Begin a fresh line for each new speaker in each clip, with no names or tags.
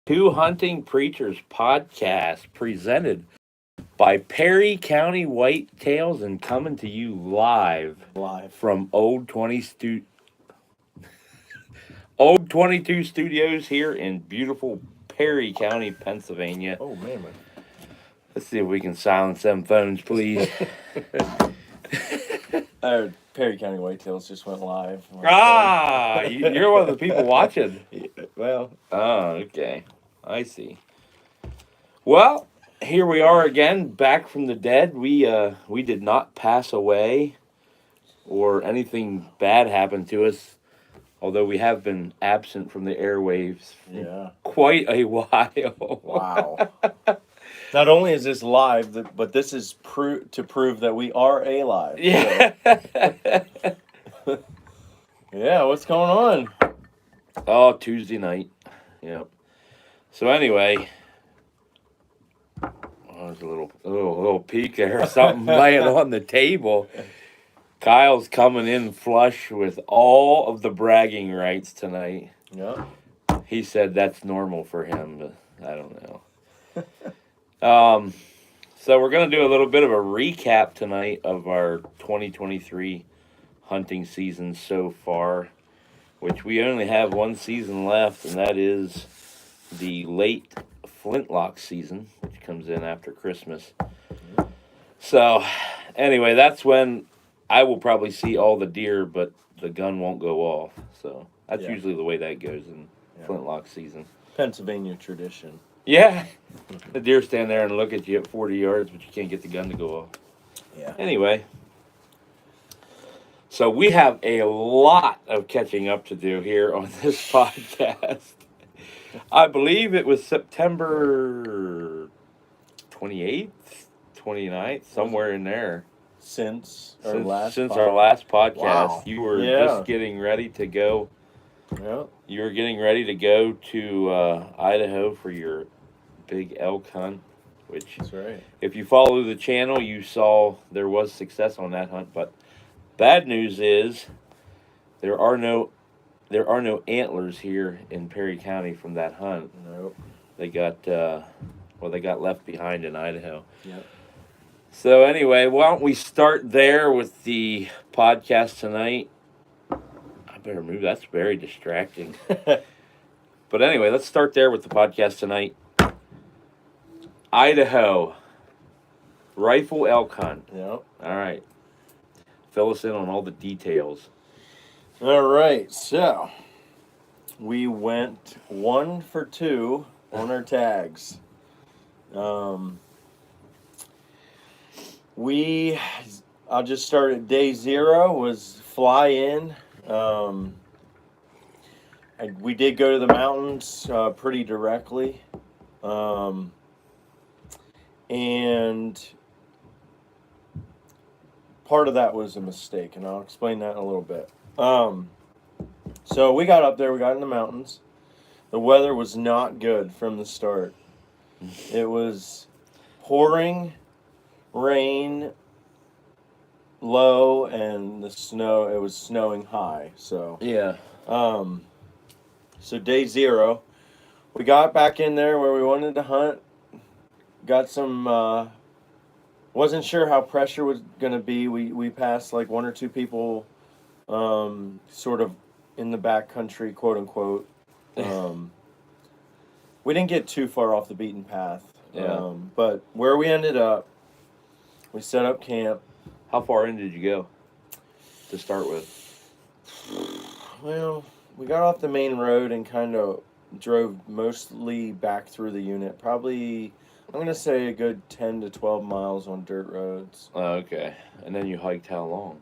Two Hunting Preachers podcast presented by Perry County Whitetails and coming to you live from Old 22 Studios here in beautiful Perry County, Pennsylvania.
Oh man,
Let's see if we can silence them phones, please.
Perry County Whitetails just went live.
You're one of the people watching.
Well,
Oh, okay. I see. Well, here we are again, back from the dead. We did not pass away or anything bad happened to us, although we have been absent from the airwaves
yeah.
quite a while.
Wow. Not only is this live, but this is to prove that we are alive.
Yeah.
So. Yeah, what's going on?
Oh, Tuesday night. Yep. So anyway, there's a little peek there, something laying on the table. Kyle's coming in flush with all of the bragging rights tonight.
Yeah.
He said that's normal for him, but I don't know. So we're going to do a little bit of a recap tonight of our 2023 hunting season so far, which we only have one season left, and that is the late flintlock season, which comes in after Christmas. So anyway, that's when I will probably see all the deer, but the gun won't go off. So that's usually the way that goes in flintlock season.
Pennsylvania tradition.
Yeah. The deer stand there and look at you at 40 yards, but you can't get the gun to go off.
Yeah.
Anyway. So we have a lot of catching up to do here on this podcast. I believe it was September 28th, 29th, somewhere in there.
Since our last
podcast.
Wow.
You were just getting ready to go.
Yeah.
You were getting ready to go to Idaho for your big elk hunt, which,
that's right.
If you follow the channel, you saw there was success on that hunt. But bad news is there are no antlers here in Perry County from that hunt.
Nope.
They got they got left behind in Idaho.
Yep.
So anyway, why don't we start there with the podcast tonight? I better move. That's very distracting. But anyway, let's start there with the podcast tonight. Idaho rifle elk hunt.
Yep.
All right. Fill us in on all the details.
All right, so we went 1 for 2 on our tags. I'll just start at day 0 was fly in. We did go to the mountains pretty directly, and part of that was a mistake, and I'll explain that in a little bit. So we got up there, we got in the mountains. The weather was not good from the start. It was pouring rain low, and it was snowing high. So
yeah.
So day 0, we got back in there where we wanted to hunt. Got some, wasn't sure how pressure was going to be. We passed like 1 or 2 people sort of in the back country, quote unquote. We didn't get too far off the beaten path.
Yeah.
But where we ended up, we set up camp.
How far in did you go to start with?
Well, we got off the main road and kind of drove mostly back through the unit. Probably, I'm going to say a good 10 to 12 miles on dirt roads.
Oh, okay. And then you hiked how long?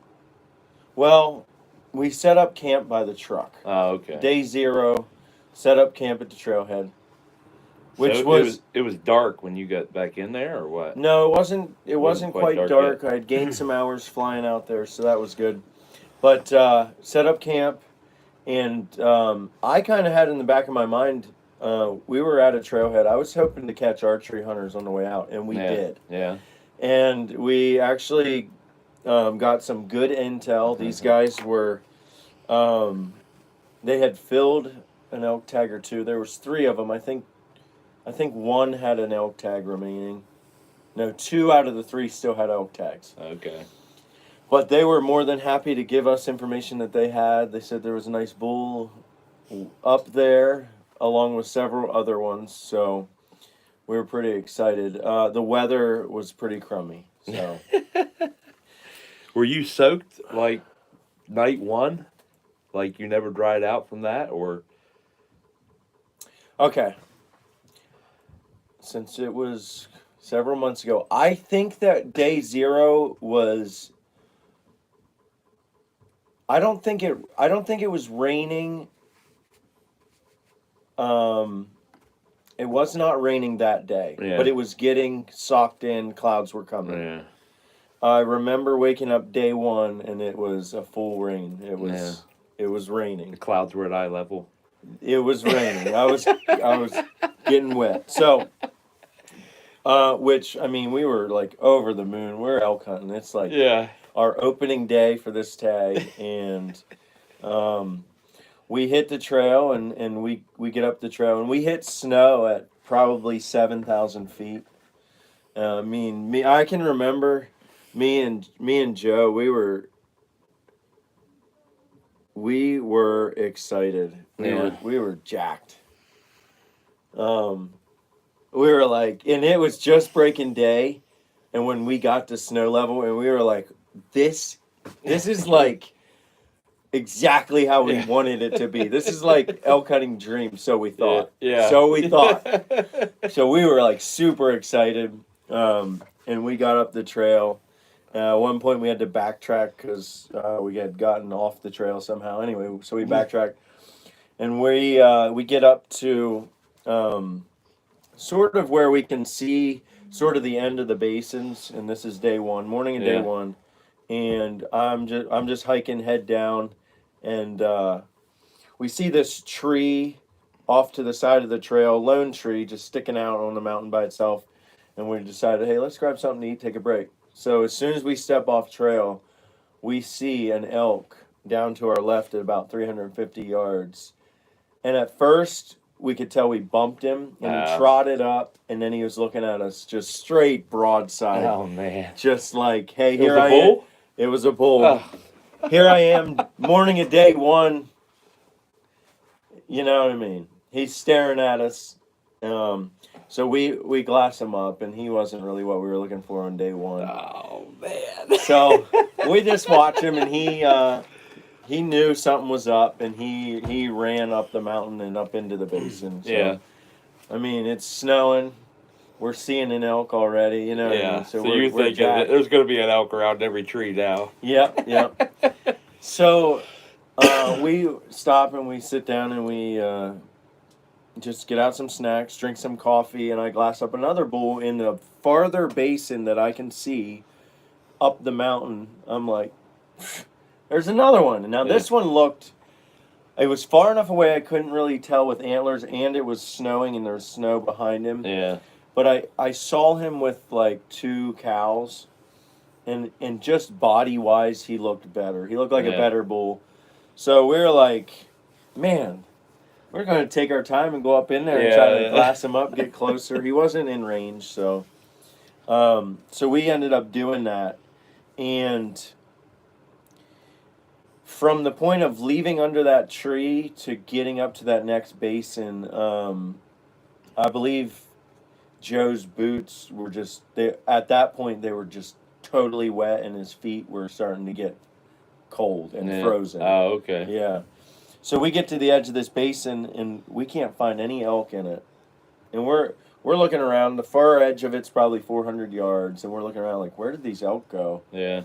Well, we set up camp by the truck.
Oh, okay.
Day 0, set up camp at the trailhead. Which
so it was dark when you got back in there, or what?
No, it wasn't. It wasn't quite dark.
Yet.
I had gained some hours flying out there, so that was good. But set up camp, and I kind of had in the back of my mind, we were at a trailhead. I was hoping to catch archery hunters on the way out, and we did.
Yeah.
And we actually got some good intel. These guys were, they had filled an elk tag or 2. There was 3 of them. I think I think one had an elk tag remaining. No, 2 out of the 3 still had elk tags.
Okay.
But they were more than happy to give us information that they had. They said there was a nice bull up there, along with several other ones. So we were pretty excited. The weather was pretty crummy. So
Were you soaked like night one? Like you never dried out from that, or?
okay, since it was several months ago, I think that day 0 was. I don't think it was raining. It was not raining that day,
Yeah.
but it was getting socked in. Clouds were coming.
Yeah.
I remember waking up day 1 and it was a full rain. It was
The
raining.
clouds were at eye level.
It was raining. I was getting wet. So, which I mean, we were like over the moon. We're elk hunting. It's like our opening day for this tag, and we hit the trail, and we get up the trail, and we hit snow at probably 7,000 feet. I can remember me and Joe. We were excited. We were jacked. We were like, and it was just breaking day, and when we got to snow level, and we were like, this is like exactly how we wanted it to be. This is like elk hunting dream. So we thought.
Yeah.
So we thought. So we were like super excited, and we got up the trail. At one point, we had to backtrack because we had gotten off the trail somehow. Anyway, so we backtracked, and we get up to sort of where we can see sort of the end of the basins, and this is day 1, morning of day 1, and I'm just hiking head down, and we see this tree off to the side of the trail, lone tree, just sticking out on the mountain by itself, and we decided, hey, let's grab something to eat, take a break. So as soon as we step off trail, we see an elk down to our left at about 350 yards. And at first, we could tell we bumped him, and he trotted up, and then he was looking at us just straight broadside.
Oh, man.
Just like, hey,
It was
here
a
I
bull?
am. It was a bull. Here I am, morning of day 1. You know what I mean? He's staring at us. So we glass him up, and he wasn't really what we were looking for on day 1.
Oh, man.
So we just watched him, and he knew something was up, and he ran up the mountain and up into the basin. So, I mean, it's snowing. We're seeing an elk already, you know.
Yeah.
So
you're thinking that there's going to be an elk around every tree now.
Yep. So we stop and we sit down and we just get out some snacks, drink some coffee, and I glass up another bull in the farther basin that I can see up the mountain. I'm like, there's another one. And now this one looked, it was far enough away I couldn't really tell with antlers, and it was snowing and there was snow behind him.
Yeah.
But I saw him with like 2 cows, and just body-wise, he looked better. He looked like a better bull. So we were like, man, we're going to take our time and go up in there and try to glass him up, get closer. He wasn't in range, so we ended up doing that. And from the point of leaving under that tree to getting up to that next basin, I believe Joe's boots were just, at that point, they were just totally wet, and his feet were starting to get cold and frozen.
Oh, okay.
Yeah. So we get to the edge of this basin, and we can't find any elk in it. And we're looking around. The far edge of it's probably 400 yards, and we're looking around like, where did these elk go?
Yeah.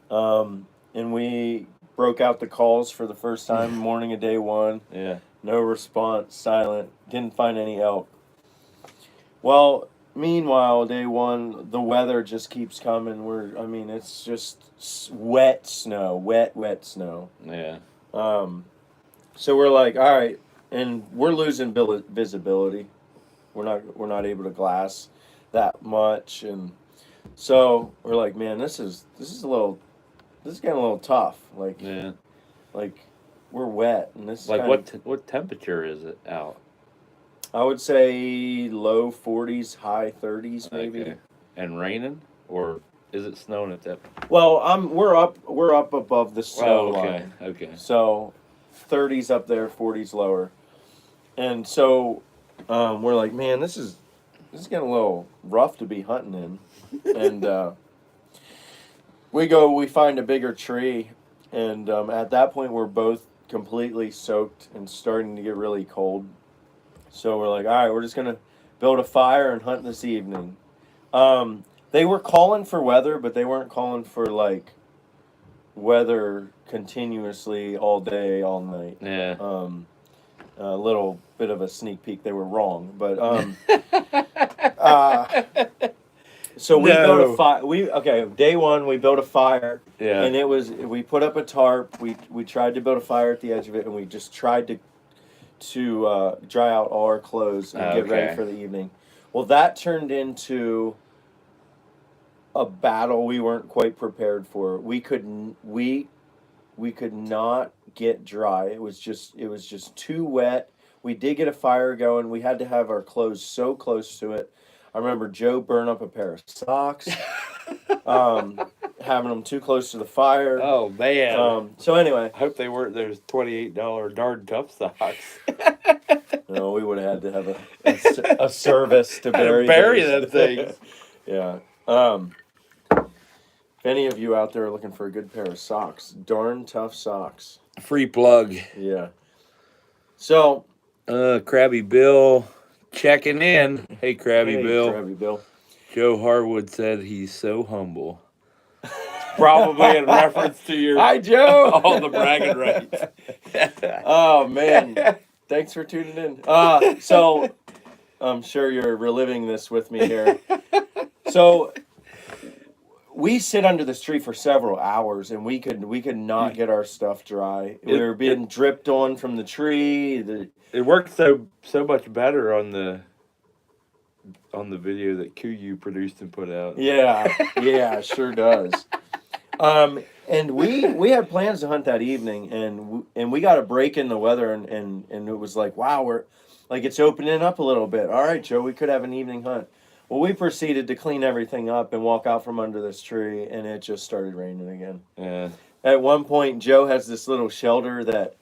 And we broke out the calls for the first time, morning of day 1.
Yeah.
No response, silent. Didn't find any elk. Well, meanwhile, day 1, the weather just keeps coming. It's just wet snow, wet snow.
Yeah.
So we're like, all right, and we're losing visibility. We're not able to glass that much, and so we're like, man, this is getting a little tough. Like, like we're wet, and this is
like what temperature is it out?
I would say low 40s, high 30s, maybe.
Okay. And raining, or is it snowing at that?
Well, we're up above the snow
Oh, okay.
line.
Okay.
So 30s up there, 40s lower. And so we're like, man, this is getting a little rough to be hunting in. And we find a bigger tree, and at that point we're both completely soaked and starting to get really cold. So we're like, all right, we're just gonna build a fire and hunt this evening. They were calling for weather, but they weren't calling for like weather continuously all day, all night.
Yeah.
A little bit of a sneak peek. They were wrong, but so we built a fire. Day one we built a fire.
Yeah.
And we put up a tarp. We tried to build a fire at the edge of it, and we just tried to dry out all our clothes and get ready for the evening. Well, that turned into a battle we weren't quite prepared for. We could not get dry. It was just too wet. We did get a fire going. We had to have our clothes so close to it. I remember Joe burned up a pair of socks, having them too close to the fire.
Oh man.
So anyway,
I hope they weren't those $28 Darn Tough socks.
no, we would have had to have a service to bury
them things.
Yeah. If any of you out there are looking for a good pair of socks, Darn Tough socks.
Free plug.
Yeah. So,
Krabby Bill checking in. Hey, Krabby Bill.
Krabby Bill.
Joe Harwood said he's so humble. Probably in reference to your
Hi, Joe.
all the bragging rights.
Oh man, thanks for tuning in. So I'm sure you're reliving this with me here. So we sit under this tree for several hours, and we could not get our stuff dry. We were being dripped on from the tree.
It worked so much better on the video that QU produced and put out.
Yeah, sure does. And we had plans to hunt that evening, and we got a break in the weather, and it was like, wow, we're like, it's opening up a little bit. All right, Joe, we could have an evening hunt. Well, we proceeded to clean everything up and walk out from under this tree, and it just started raining again.
Yeah.
At one point, Joe has this little shelter that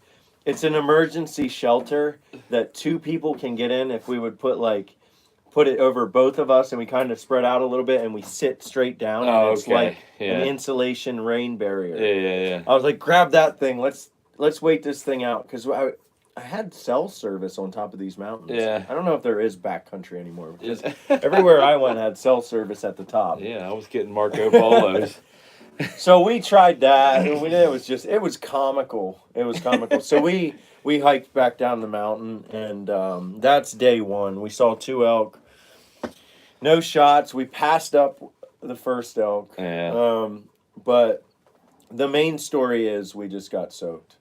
it's an emergency shelter that two people can get in if we would put it over both of us, and we kind of spread out a little bit, and we sit straight down.
Oh,
and it's
okay.
like
Yeah.
an insulation rain barrier.
Yeah.
I was like, grab that thing. Let's wait this thing out, because I had cell service on top of these mountains.
Yeah.
I don't know if there is backcountry anymore, because everywhere I went had cell service at the top.
Yeah, I was getting Marco Polos.
So we tried that, and it was comical. It was comical. So we hiked back down the mountain, and that's day one. We saw 2 elk. No shots. We passed up the first elk.
Yeah.
But the main story is we just got soaked.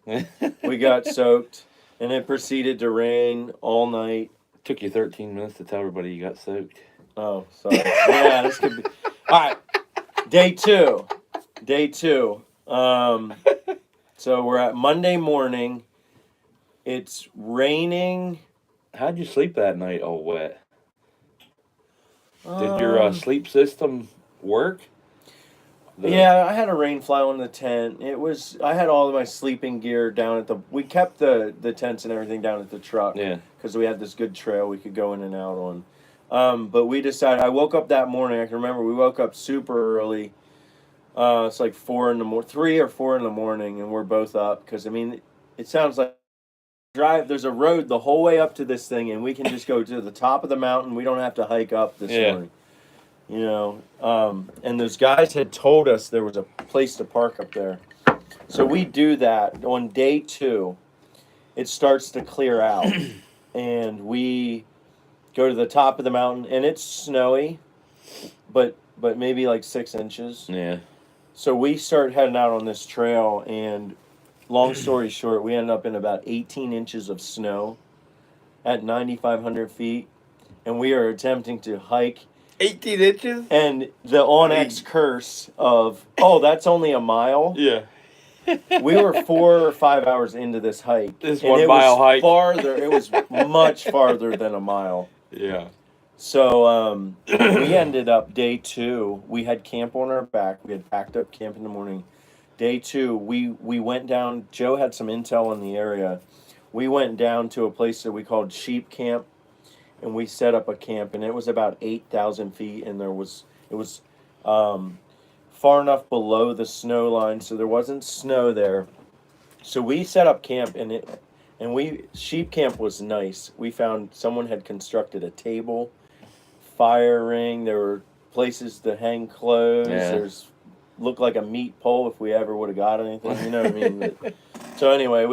We got soaked, and it proceeded to rain all night.
Took you 13 minutes to tell everybody you got soaked.
Oh, sorry. Yeah, this could be. All right. Day two. So we're at Monday morning. It's raining.
How'd you sleep that night all wet? Did your sleep system work?
Yeah, I had a rain fly on the tent. I had all of my sleeping gear down at we kept the tents and everything down at the truck.
Yeah.
Because we had this good trail we could go in and out on. But we decided, I woke up that morning, I can remember we woke up super early. It's like 3 or 4 in the morning, and we're both up. Because, I mean, it sounds like there's a road the whole way up to this thing, and we can just go to the top of the mountain. We don't have to hike up this morning. You know, and those guys had told us there was a place to park up there. So we do that. On day 2, it starts to clear out, and we go to the top of the mountain, and it's snowy, but maybe like 6 inches.
Yeah.
So we start heading out on this trail, and long story short, we ended up in about 18 inches of snow at 9,500 feet, and we are attempting to hike
18 inches?
And the Onyx curse of, that's only a mile.
Yeah.
we were 4 or 5 hours into this hike.
This
and
1
it
mile
was
hike.
farther. It was much farther than a mile.
Yeah.
So we ended up day 2. We had camp on our back. We had packed up camp in the morning. Day 2, we went down. Joe had some intel in the area. We went down to a place that we called Sheep Camp, and we set up a camp. And it was about 8,000 feet, and it was far enough below the snow line, so there wasn't snow there. So we set up camp, and Sheep Camp was nice. We found someone had constructed a table, fire ring. There were places to hang clothes.
Yeah.
There's looked like a meat pole if we ever would have got anything. You know what I mean? So anyway,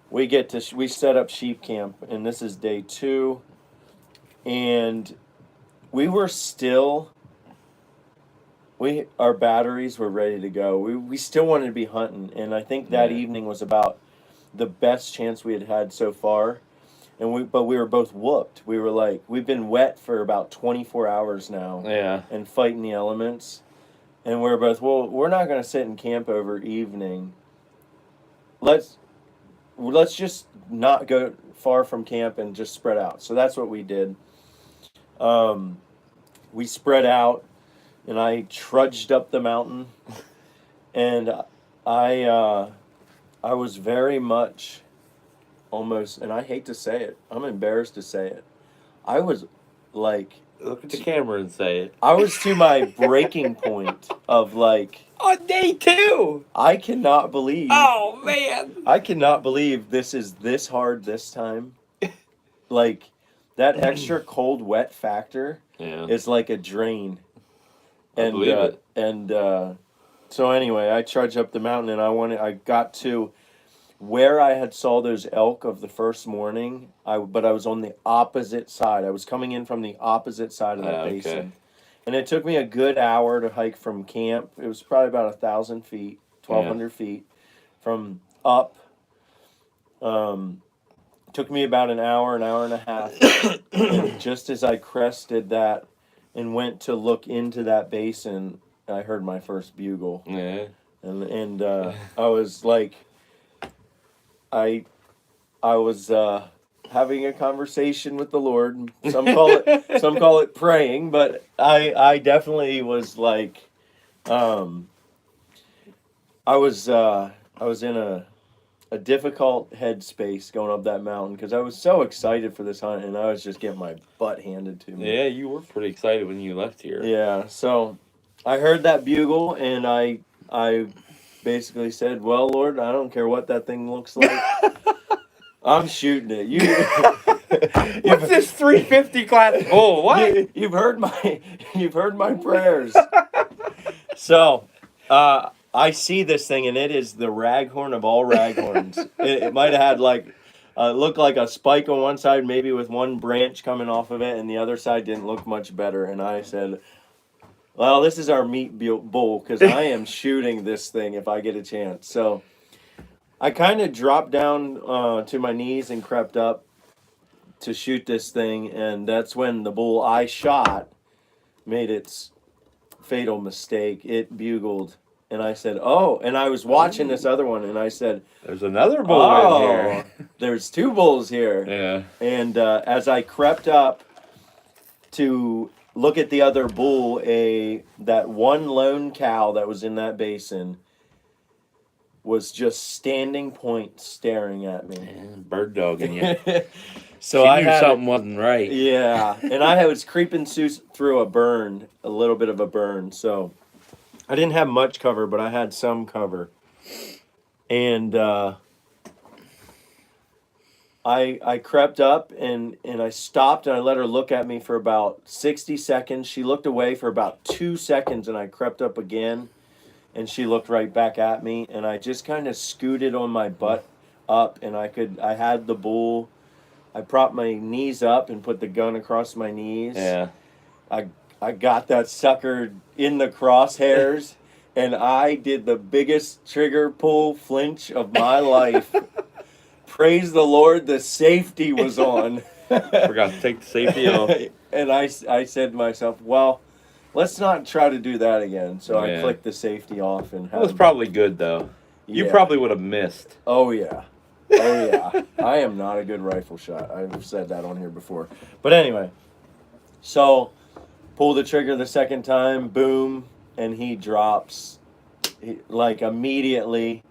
we set up Sheep Camp, and this is day 2, and we were still. Our batteries were ready to go. We still wanted to be hunting, and I think that evening was about the best chance we had had so far. But we were both whooped. We were like, we've been wet for about 24 hours now.
Yeah.
And fighting the elements. And we were both, well, we're not going to sit in camp over evening. Let's just not go far from camp and just spread out. So that's what we did. We spread out, and I trudged up the mountain, and I was very much almost, and I hate to say it, I'm embarrassed to say it, I was like...
Look at the camera and say it.
I was to my breaking point of like...
On day 2!
I cannot believe...
Oh, man!
I cannot believe this is this hard this time. Like, that extra cold, wet factor is like a drain.
I believe it.
And so anyway, I trudged up the mountain, and I got to where I had saw those elk of the first morning. But I was on the opposite side. I was coming in from the opposite side of that basin, and it took me a good hour to hike from camp. It was probably about 1,000 feet, 1,200 feet from up. Took me about an hour and a half. And just as I crested that and went to look into that basin, I heard my first bugle.
Yeah.
And I was like, I was having a conversation with the Lord. Some call it praying, but I definitely was like, I was in a difficult headspace going up that mountain because I was so excited for this hunt, and I was just getting my butt handed to me.
Yeah, you were pretty excited when you left here.
Yeah, so I heard that bugle, and I basically said, well, Lord, I don't care what that thing looks like. I'm shooting it.
What's this 350 class bull? What?
You've heard my prayers. So, I see this thing, and it is the raghorn of all raghorns. It might have had looked like a spike on one side, maybe with one branch coming off of it, and the other side didn't look much better. And I said, well, this is our meat bull, because I am shooting this thing if I get a chance. So I kind of dropped down to my knees and crept up to shoot this thing, and that's when the bull I shot made its fatal mistake. It bugled, and I said, oh, and I was watching this other one, and I said,
there's another bull in here.
There's 2 bulls here.
Yeah.
And as I crept up to look at the other bull, that one lone cow that was in that basin was just standing point staring at me.
Man, bird dogging you.
So
I knew something wasn't right.
Yeah, and I was creeping through a little bit of a burn. So I didn't have much cover, but I had some cover. And I crept up and I stopped, and I let her look at me for about 60 seconds. She looked away for about 2 seconds, and I crept up again, and she looked right back at me, and I just kind of scooted on my butt up, and I had the bull. I propped my knees up and put the gun across my knees.
Yeah.
I got that sucker in the crosshairs, and I did the biggest trigger pull flinch of my life. Praise the Lord, the safety was on.
Forgot to take the safety off.
And I said to myself, well, let's not try to do that again. So I clicked the safety off. And
it was probably good, though. You
Yeah.
probably would have missed.
Oh yeah. Oh yeah. I am not a good rifle shot. I've said that on here before. But anyway, so pull the trigger the second time, boom, and he drops like immediately.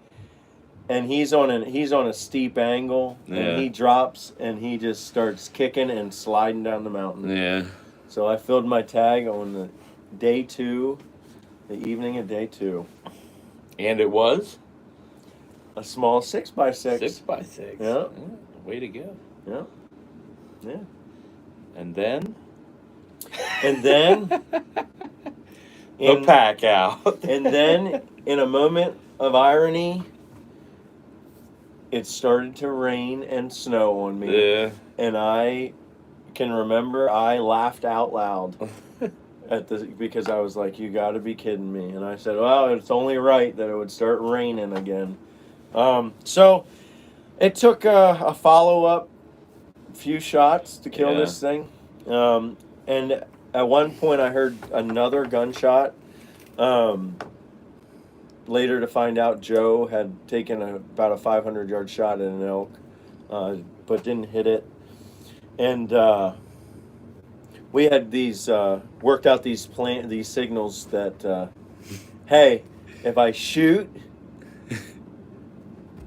And he's on a steep angle,
Yeah.
and he drops, and he just starts kicking and sliding down the mountain.
Yeah.
So I filled my tag on the evening of day 2.
And it was
A small 6x6.
6x6.
Yeah.
Way to go.
Yeah. Yeah.
And then
And then
the pack out.
And then in a moment of irony, it started to rain and snow on me.
Yeah.
And I can remember I laughed out loud because I was like, "You got to be kidding me!" And I said, "Well, it's only right that it would start raining again." So it took a follow-up few shots to kill this thing, and at one point I heard another gunshot. Later to find out Joe had taken about a 500-yard shot at an elk, but didn't hit it. And we had these worked out these signals that, hey, if I shoot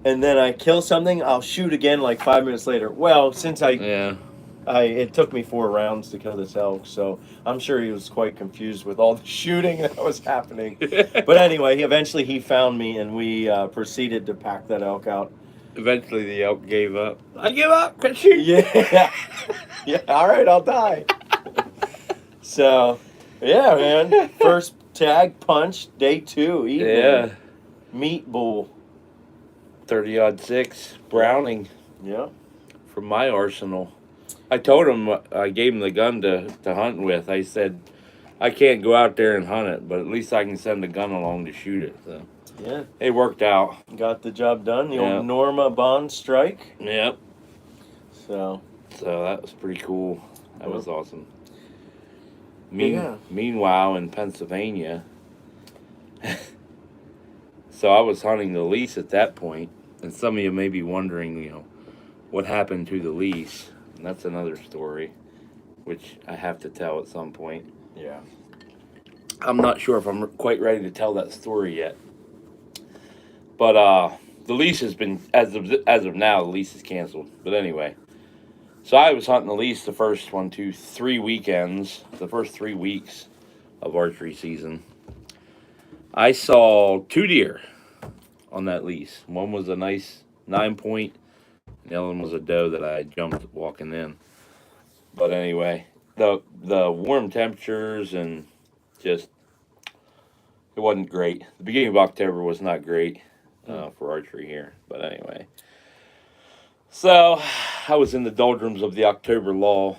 and then I kill something, I'll shoot again like 5 minutes later. Well, since it took me 4 rounds to kill this elk, so I'm sure he was quite confused with all the shooting that was happening. But anyway, eventually he found me, and we proceeded to pack that elk out.
Eventually the elk gave up. I give up. Quit shooting.
Yeah. Yeah, all right, I'll die. So, yeah, man. First tag punch, day 2, evening.
Yeah.
Meat bull.
30-06 Browning
Yeah.
from my arsenal. I told him, I gave him the gun to hunt with. I said, I can't go out there and hunt it, but at least I can send the gun along to shoot it. So
Yeah.
it worked out.
Got the job done. The old Norma Bond strike.
Yep.
So
that was pretty cool. That was awesome.
Yeah.
Meanwhile, in Pennsylvania, so I was hunting the lease at that point, and some of you may be wondering, what happened to the lease. And that's another story, which I have to tell at some point.
yeah.
I'm not sure if I'm quite ready to tell that story yet. But the lease has been, as of now, the lease is canceled. But anyway, so I was hunting the lease the first 3 weekends, the first 3 weeks of archery season. I saw 2 deer on that lease. One was a nice 9-point. The other one was a doe that I jumped walking in. But anyway, the warm temperatures and just, it wasn't great. The beginning of October was not great for archery here. But anyway, so I was in the doldrums of the October lull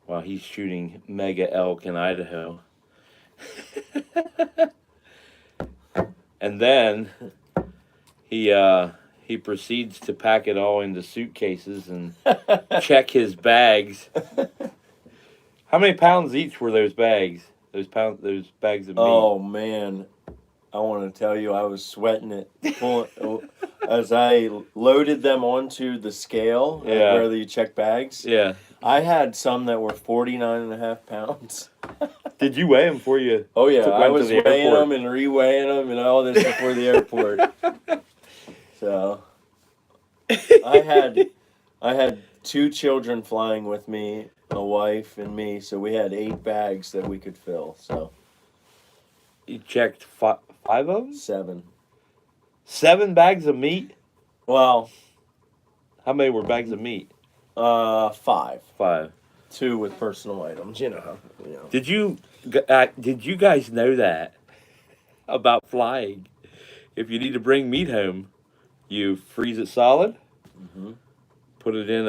while he's shooting mega elk in Idaho. And then he proceeds to pack it all into suitcases and check his bags. How many pounds each were those bags? Those bags of meat.
Oh man, I want to tell you, I was sweating it as I loaded them onto the scale where you check bags.
Yeah.
I had some that were 49.5 pounds.
Did you weigh them before you?
Oh yeah, I
went
was
to the
weighing
airport?
them and re-weighing them and all this before the airport. So I had 2 children flying with me, a wife and me, so we had 8 bags that we could fill. So
You checked 5 of them?
7.
7 bags of meat?
Well,
How many were bags of meat?
5.
5.
2 with personal items. You know.
Did you guys know that about flying? If you need to bring meat home, you freeze it solid.
Mm-hmm.
Put it in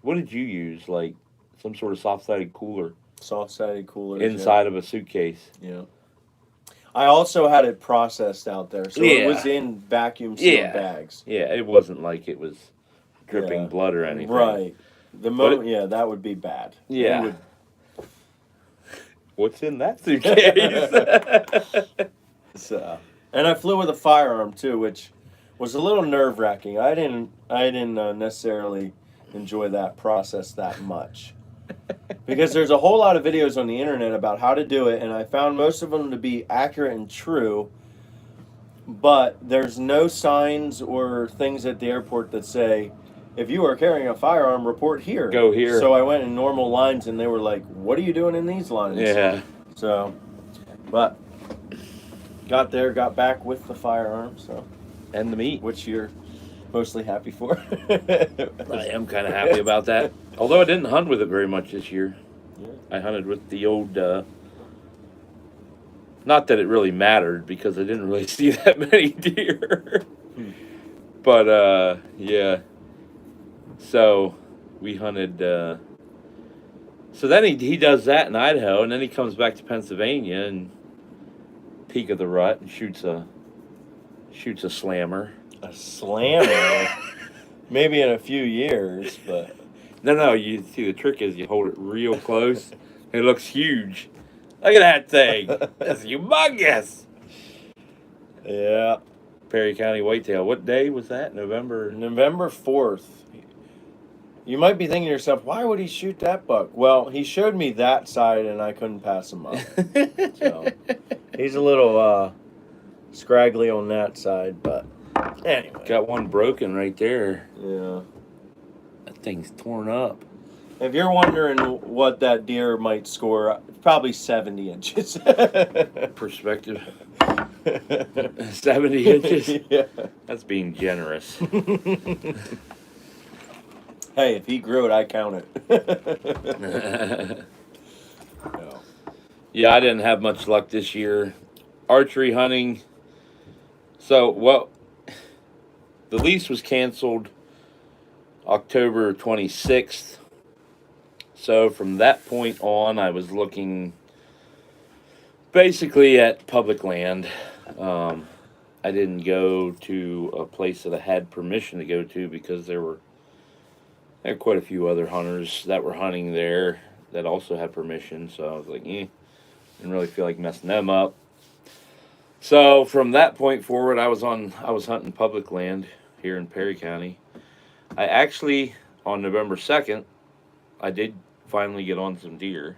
what did you use? Like some sort of soft-sided cooler
Soft-sided coolers.
inside of a suitcase.
Yeah. I also had it processed out there, so it was in vacuum sealed bags.
Yeah, it wasn't like it was dripping blood or anything.
Right. That would be bad.
Yeah. What's in that suitcase?
So, And I flew with a firearm too, which was a little nerve wracking. I didn't necessarily enjoy that process that much. Because there's a whole lot of videos on the internet about how to do it, and I found most of them to be accurate and true, but there's no signs or things at the airport that say, if you are carrying a firearm, report here.
Go here.
So I went in normal lines, and they were like, what are you doing in these lines?
Yeah.
So, but got there, got back with the firearm, so.
And the meat.
Which you're mostly happy for.
I am kind of happy about that. Although I didn't hunt with it very much this year.
Yeah.
I hunted with the old, not that it really mattered because I didn't really see that many deer. But, yeah. So we hunted, so then he does that in Idaho, and then he comes back to Pennsylvania and peak of the rut and shoots a slammer.
A slammer? Maybe in a few years, but...
No, you see the trick is you hold it real close. It looks huge. Look at that thing. That's humongous.
Yeah.
Perry County Whitetail. What day was that? November
4th. You might be thinking to yourself, why would he shoot that buck? Well, he showed me that side and I couldn't pass him up. So, he's a little scraggly on that side, but anyway.
Got one broken right there.
Yeah.
That thing's torn up.
If you're wondering what that deer might score, probably 70 inches.
Perspective. 70 inches?
Yeah.
That's being generous.
Hey, if he grew it, I count it. No.
Yeah, I didn't have much luck this year. Archery hunting. So, well, the lease was canceled October 26th. So from that point on, I was looking basically at public land. I didn't go to a place that I had permission to go to because there were quite a few other hunters that were hunting there that also had permission. So I was like, didn't really feel like messing them up. So from that point forward, I was hunting public land here in Perry County. I actually, on November 2nd, I did finally get on some deer.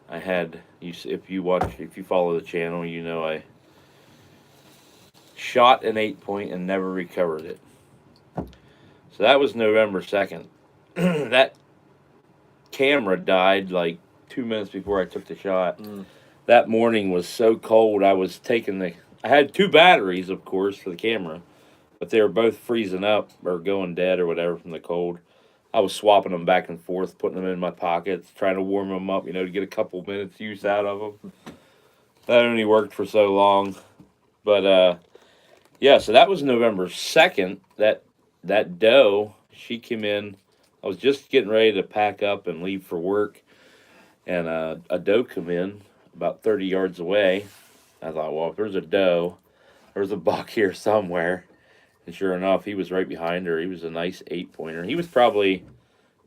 I had, if you follow the channel, you know I shot an 8-point and never recovered it. So that was November 2nd. That camera died like 2 minutes before I took the shot. That morning was so cold, I had 2 batteries, of course, for the camera, but they were both freezing up or going dead or whatever from the cold. I was swapping them back and forth, putting them in my pockets, trying to warm them up, to get a couple minutes use out of them. That only worked for so long. But, yeah, so that was November 2nd. That doe, she came in. I was just getting ready to pack up and leave for work, and a doe come in about 30 yards away. I thought, well, if there's a doe, there's a buck here somewhere. And sure enough, he was right behind her. He was a nice 8-pointer. He was probably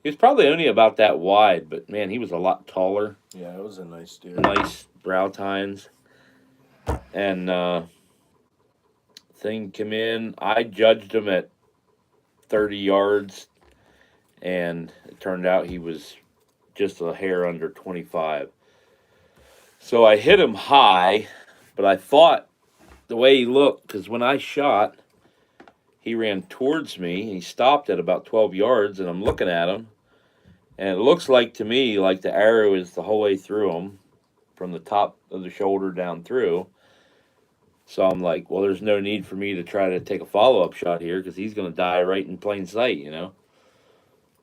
only about that wide, but man, he was a lot taller.
Yeah, it was a nice deer.
Nice brow tines. And thing came in. I judged him at 30 yards, and it turned out he was just a hair under 25. So I hit him high, but I thought the way he looked, because when I shot, he ran towards me. He stopped at about 12 yards, and I'm looking at him. And it looks like to me like the arrow is the whole way through him, from the top of the shoulder down through. So I'm like, well, there's no need for me to try to take a follow-up shot here because he's going to die right in plain sight,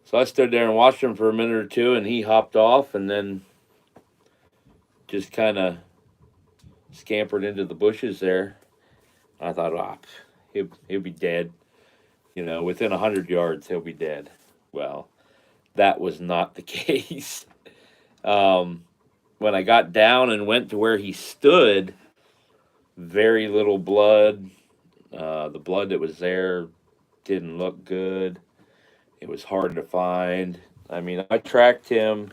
So I stood there and watched him for a minute or two, and he hopped off and then just kind of scampered into the bushes there. I thought, he'll be dead. Within 100 yards, he'll be dead. Well, that was not the case. When I got down and went to where he stood, very little blood. The blood that was there didn't look good. It was hard to find. I mean, I tracked him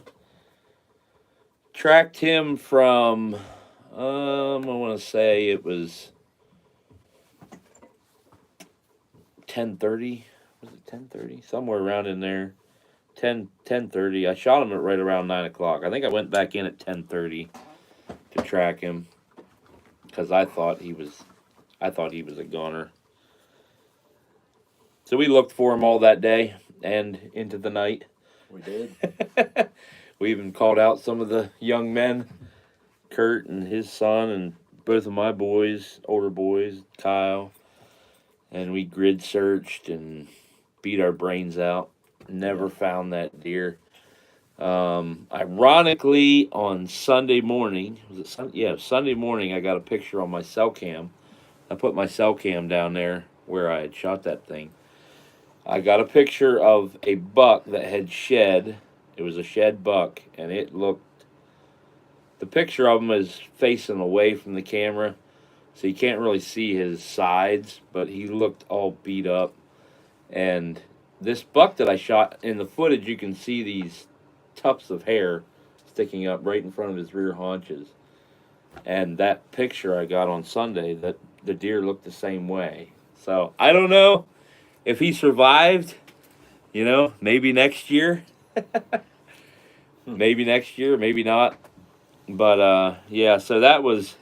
from, I want to say it was 10:30. Was it 10:30? Somewhere around in there. 10:30. I shot him at right around 9 o'clock. I think I went back in at 10:30 to track him because I thought he was a goner. So we looked for him all that day and into the night.
We did.
We even called out some of the young men, Kurt and his son, and both of my boys, older boys, Kyle, and we grid searched and beat our brains out. Never found that deer. Ironically, on Sunday morning, was it Sunday? Yeah, Sunday morning, I got a picture on my cell cam. I put my cell cam down there where I had shot that thing. I got a picture of a buck that had shed. It was a shed buck, and it looked. The picture of him is facing away from the camera, so you can't really see his sides, but he looked all beat up. And this buck that I shot, in the footage, you can see these tufts of hair sticking up right in front of his rear haunches. And that picture I got on Sunday, that the deer looked the same way. So I don't know if he survived. Maybe next year. Maybe next year, maybe not. But yeah, so that was.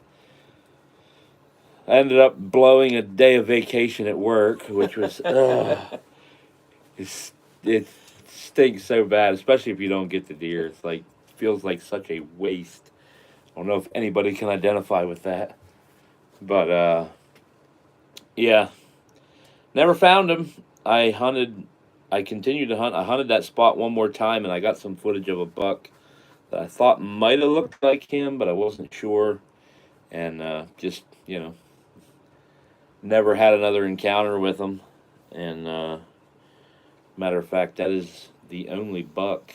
I ended up blowing a day of vacation at work, which was it stinks so bad, especially if you don't get the deer. It's like feels like such a waste. I don't know if anybody can identify with that, but yeah, never found him. I continued to hunt. I hunted that spot one more time, and I got some footage of a buck that I thought might have looked like him, but I wasn't sure, and just never had another encounter with him. And matter of fact, that is the only buck.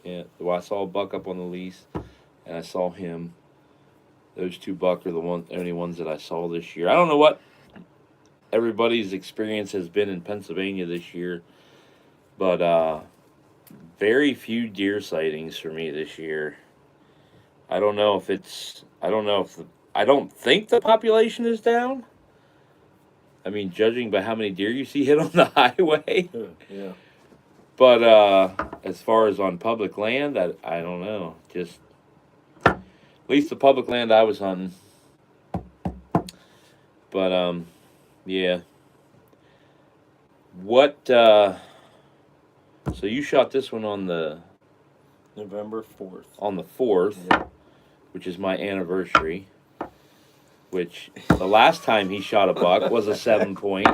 Yeah, well, I saw a buck up on the lease, and I saw him. Those two buck are the only ones that I saw this year. I don't know what everybody's experience has been in Pennsylvania this year, but very few deer sightings for me this year. I don't know if I don't think the population is down. I mean, judging by how many deer you see hit on the highway.
Yeah.
But as far as on public land, I don't know. Just at least the public land I was hunting. But yeah. What? So you shot this one on the
November 4th.
On the 4th,
yeah.
Which is my anniversary. Which the last time he shot a buck was a 7-point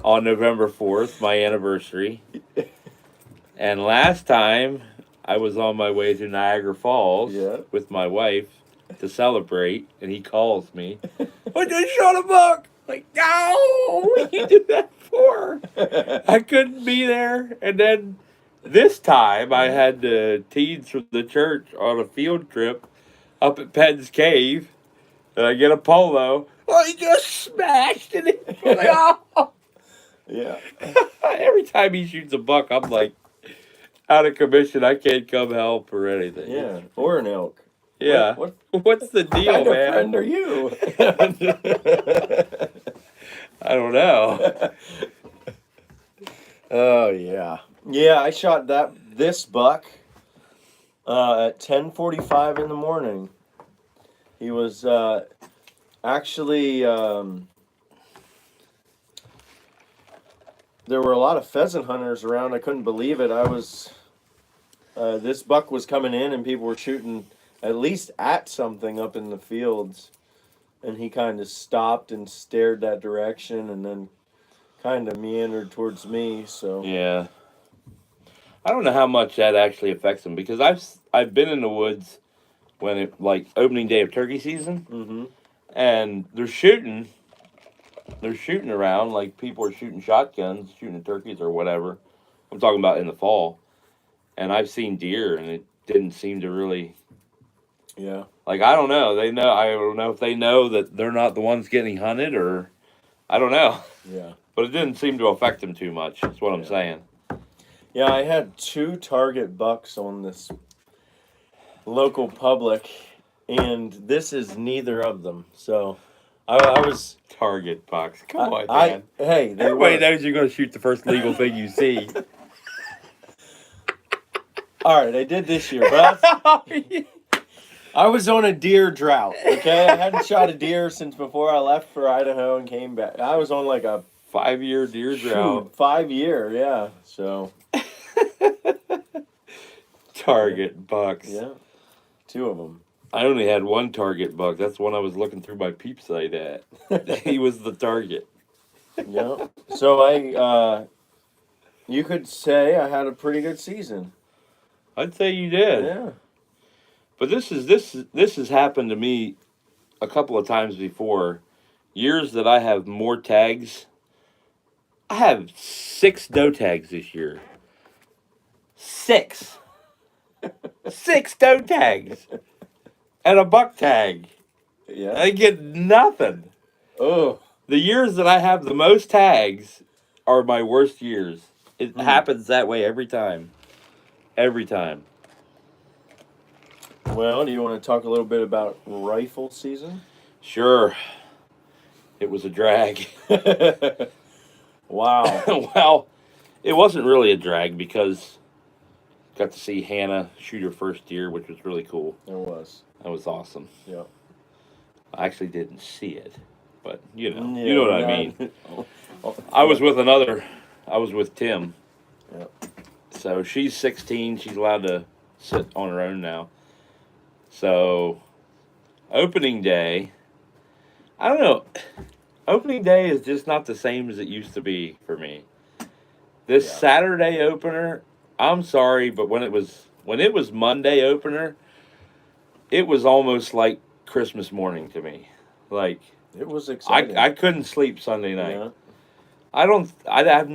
on November 4th, my anniversary. And last time I was on my way to Niagara Falls with my wife to celebrate, and he calls me. I just shot a buck. Like, no, what you did that for? I couldn't be there. And then this time I had the teens from the church on a field trip up at Penn's Cave. And I get a polo. Oh, he just smashed it. I'm like, oh.
Yeah.
Every time he shoots a buck, I'm like out of commission. I can't come help or anything.
Yeah, or an elk.
Yeah. What's the deal,
kind of
man?
Friend are you?
I don't know.
Oh yeah. Yeah, I shot this buck at 10:45 in the morning. He was actually there were a lot of pheasant hunters around. I couldn't believe it. This buck was coming in, and people were shooting at least at something up in the fields, and he kind of stopped and stared that direction, and then kind of meandered towards me. So
yeah, I don't know how much that actually affects him, because I've been in the woods when it, like, opening day of turkey season, and they're shooting around, like people are shooting shotguns, shooting at turkeys or whatever. I'm talking about in the fall, and I've seen deer, and it didn't seem to really.
Yeah.
Like, I don't know. I don't know if they know that they're not the ones getting hunted, or I don't know.
Yeah.
But it didn't seem to affect them too much. That's what I'm saying.
Yeah, I had 2 target bucks on this local public, and this is neither of them. So I was.
Target bucks. Come on,
I
man.
hey, they
Everybody
were.
knows you're going to shoot the first legal thing you see.
All right, I did this year, but I was on a deer drought. Okay, I hadn't shot a deer since before I left for Idaho and came back. I was on like a
5-year deer drought.
5-year, yeah. So
Target bucks.
yeah, 2 of them.
I only had one target buck. That's the one I was looking through my peep sight at. He was the target.
Yeah. So you could say I had a pretty good season.
I'd say you did.
Yeah.
But this has happened to me a couple of times before. Years that I have more tags. I have 6 doe tags this year. 6. 6 doe tags. And a buck tag.
Yeah.
I get nothing.
Oh.
The years that I have the most tags are my worst years. It happens that way every time. Every time.
Well, do you want to talk a little bit about rifle season?
Sure. It was a drag.
Wow.
Well, it wasn't really a drag because got to see Hannah shoot her first deer, which was really cool.
It was.
That was awesome.
Yeah.
I actually didn't see it, but you know
Yeah,
what I mean. I was with Tim.
Yeah.
So she's 16. She's allowed to sit on her own now. So opening day, I don't know. Opening day is just not the same as it used to be for me. This Saturday opener, I'm sorry, but when it was Monday opener, it was almost like Christmas morning to me. Like
it was exciting.
I couldn't sleep Sunday night.
Yeah.
I have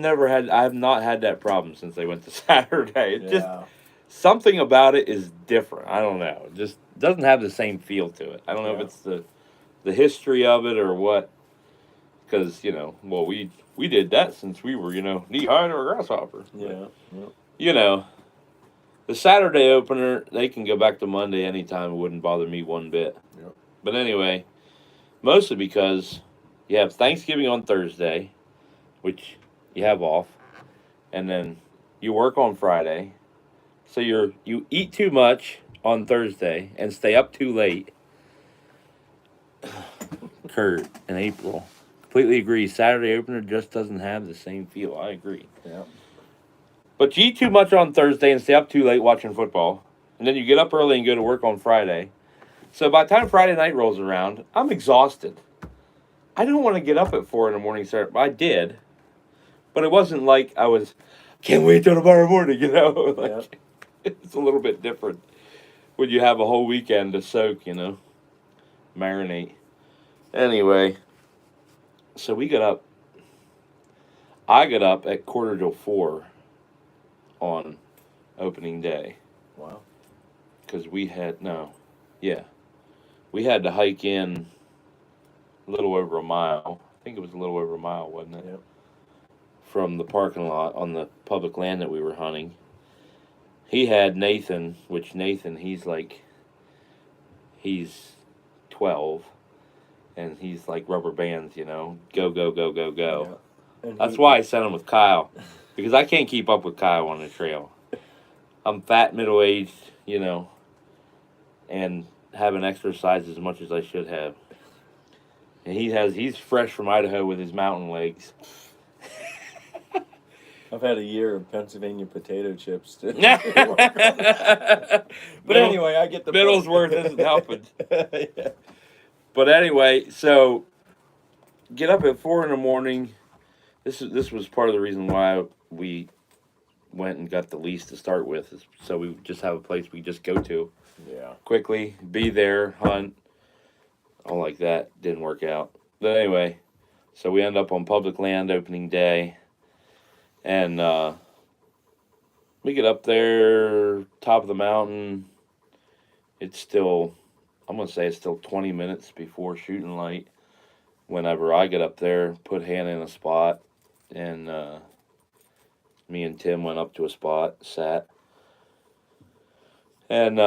not had that problem since they went to Saturday. It just something about it is different. I don't know. It just doesn't have the same feel to it. I don't know if it's the history of it or what. Because, we did that since we were, knee high to a grasshopper.
Yeah.
The Saturday opener, they can go back to Monday anytime. It wouldn't bother me one bit.
Yep.
But anyway, mostly because you have Thanksgiving on Thursday, which you have off, and then you work on Friday. So you eat too much on Thursday and stay up too late. Kurt and April completely agree. Saturday opener just doesn't have the same feel. I agree.
Yeah.
But you eat too much on Thursday and stay up too late watching football, and then you get up early and go to work on Friday. So by the time Friday night rolls around, I'm exhausted. I don't want to get up at 4 in the morning. Start. I did, but it wasn't like I was. Can't wait till tomorrow morning. It's a little bit different when you have a whole weekend to soak. Marinate. Anyway, so we got up. I got up at 3:45 on opening day.
Wow.
Because we had to hike in a little over a mile. I think it was a little over a mile, wasn't it?
Yep.
From the parking lot on the public land that we were hunting. He had Nathan, which Nathan, he's 12, and he's like rubber bands, go, go, go, go, go.
Yeah.
That's why I sent him with Kyle, because I can't keep up with Kyle on the trail. I'm fat, middle-aged, and haven't exercised as much as I should have. And he's fresh from Idaho with his mountain legs.
I've had a year of Pennsylvania potato chips. But
Middle,
anyway, I get the
Middlesworth isn't helping. Yeah. But anyway, so get up at 4 in the morning. This was part of the reason why we went and got the lease to start with, is so we just have a place we just go to.
Yeah.
Quickly, be there, hunt, all like that. Didn't work out. But anyway, so we end up on public land opening day. And we get up there, top of the mountain. It's still, I'm going to say it's still 20 minutes before shooting light. Whenever I get up there, put Hannah in a spot, and me and Tim went up to a spot, sat. And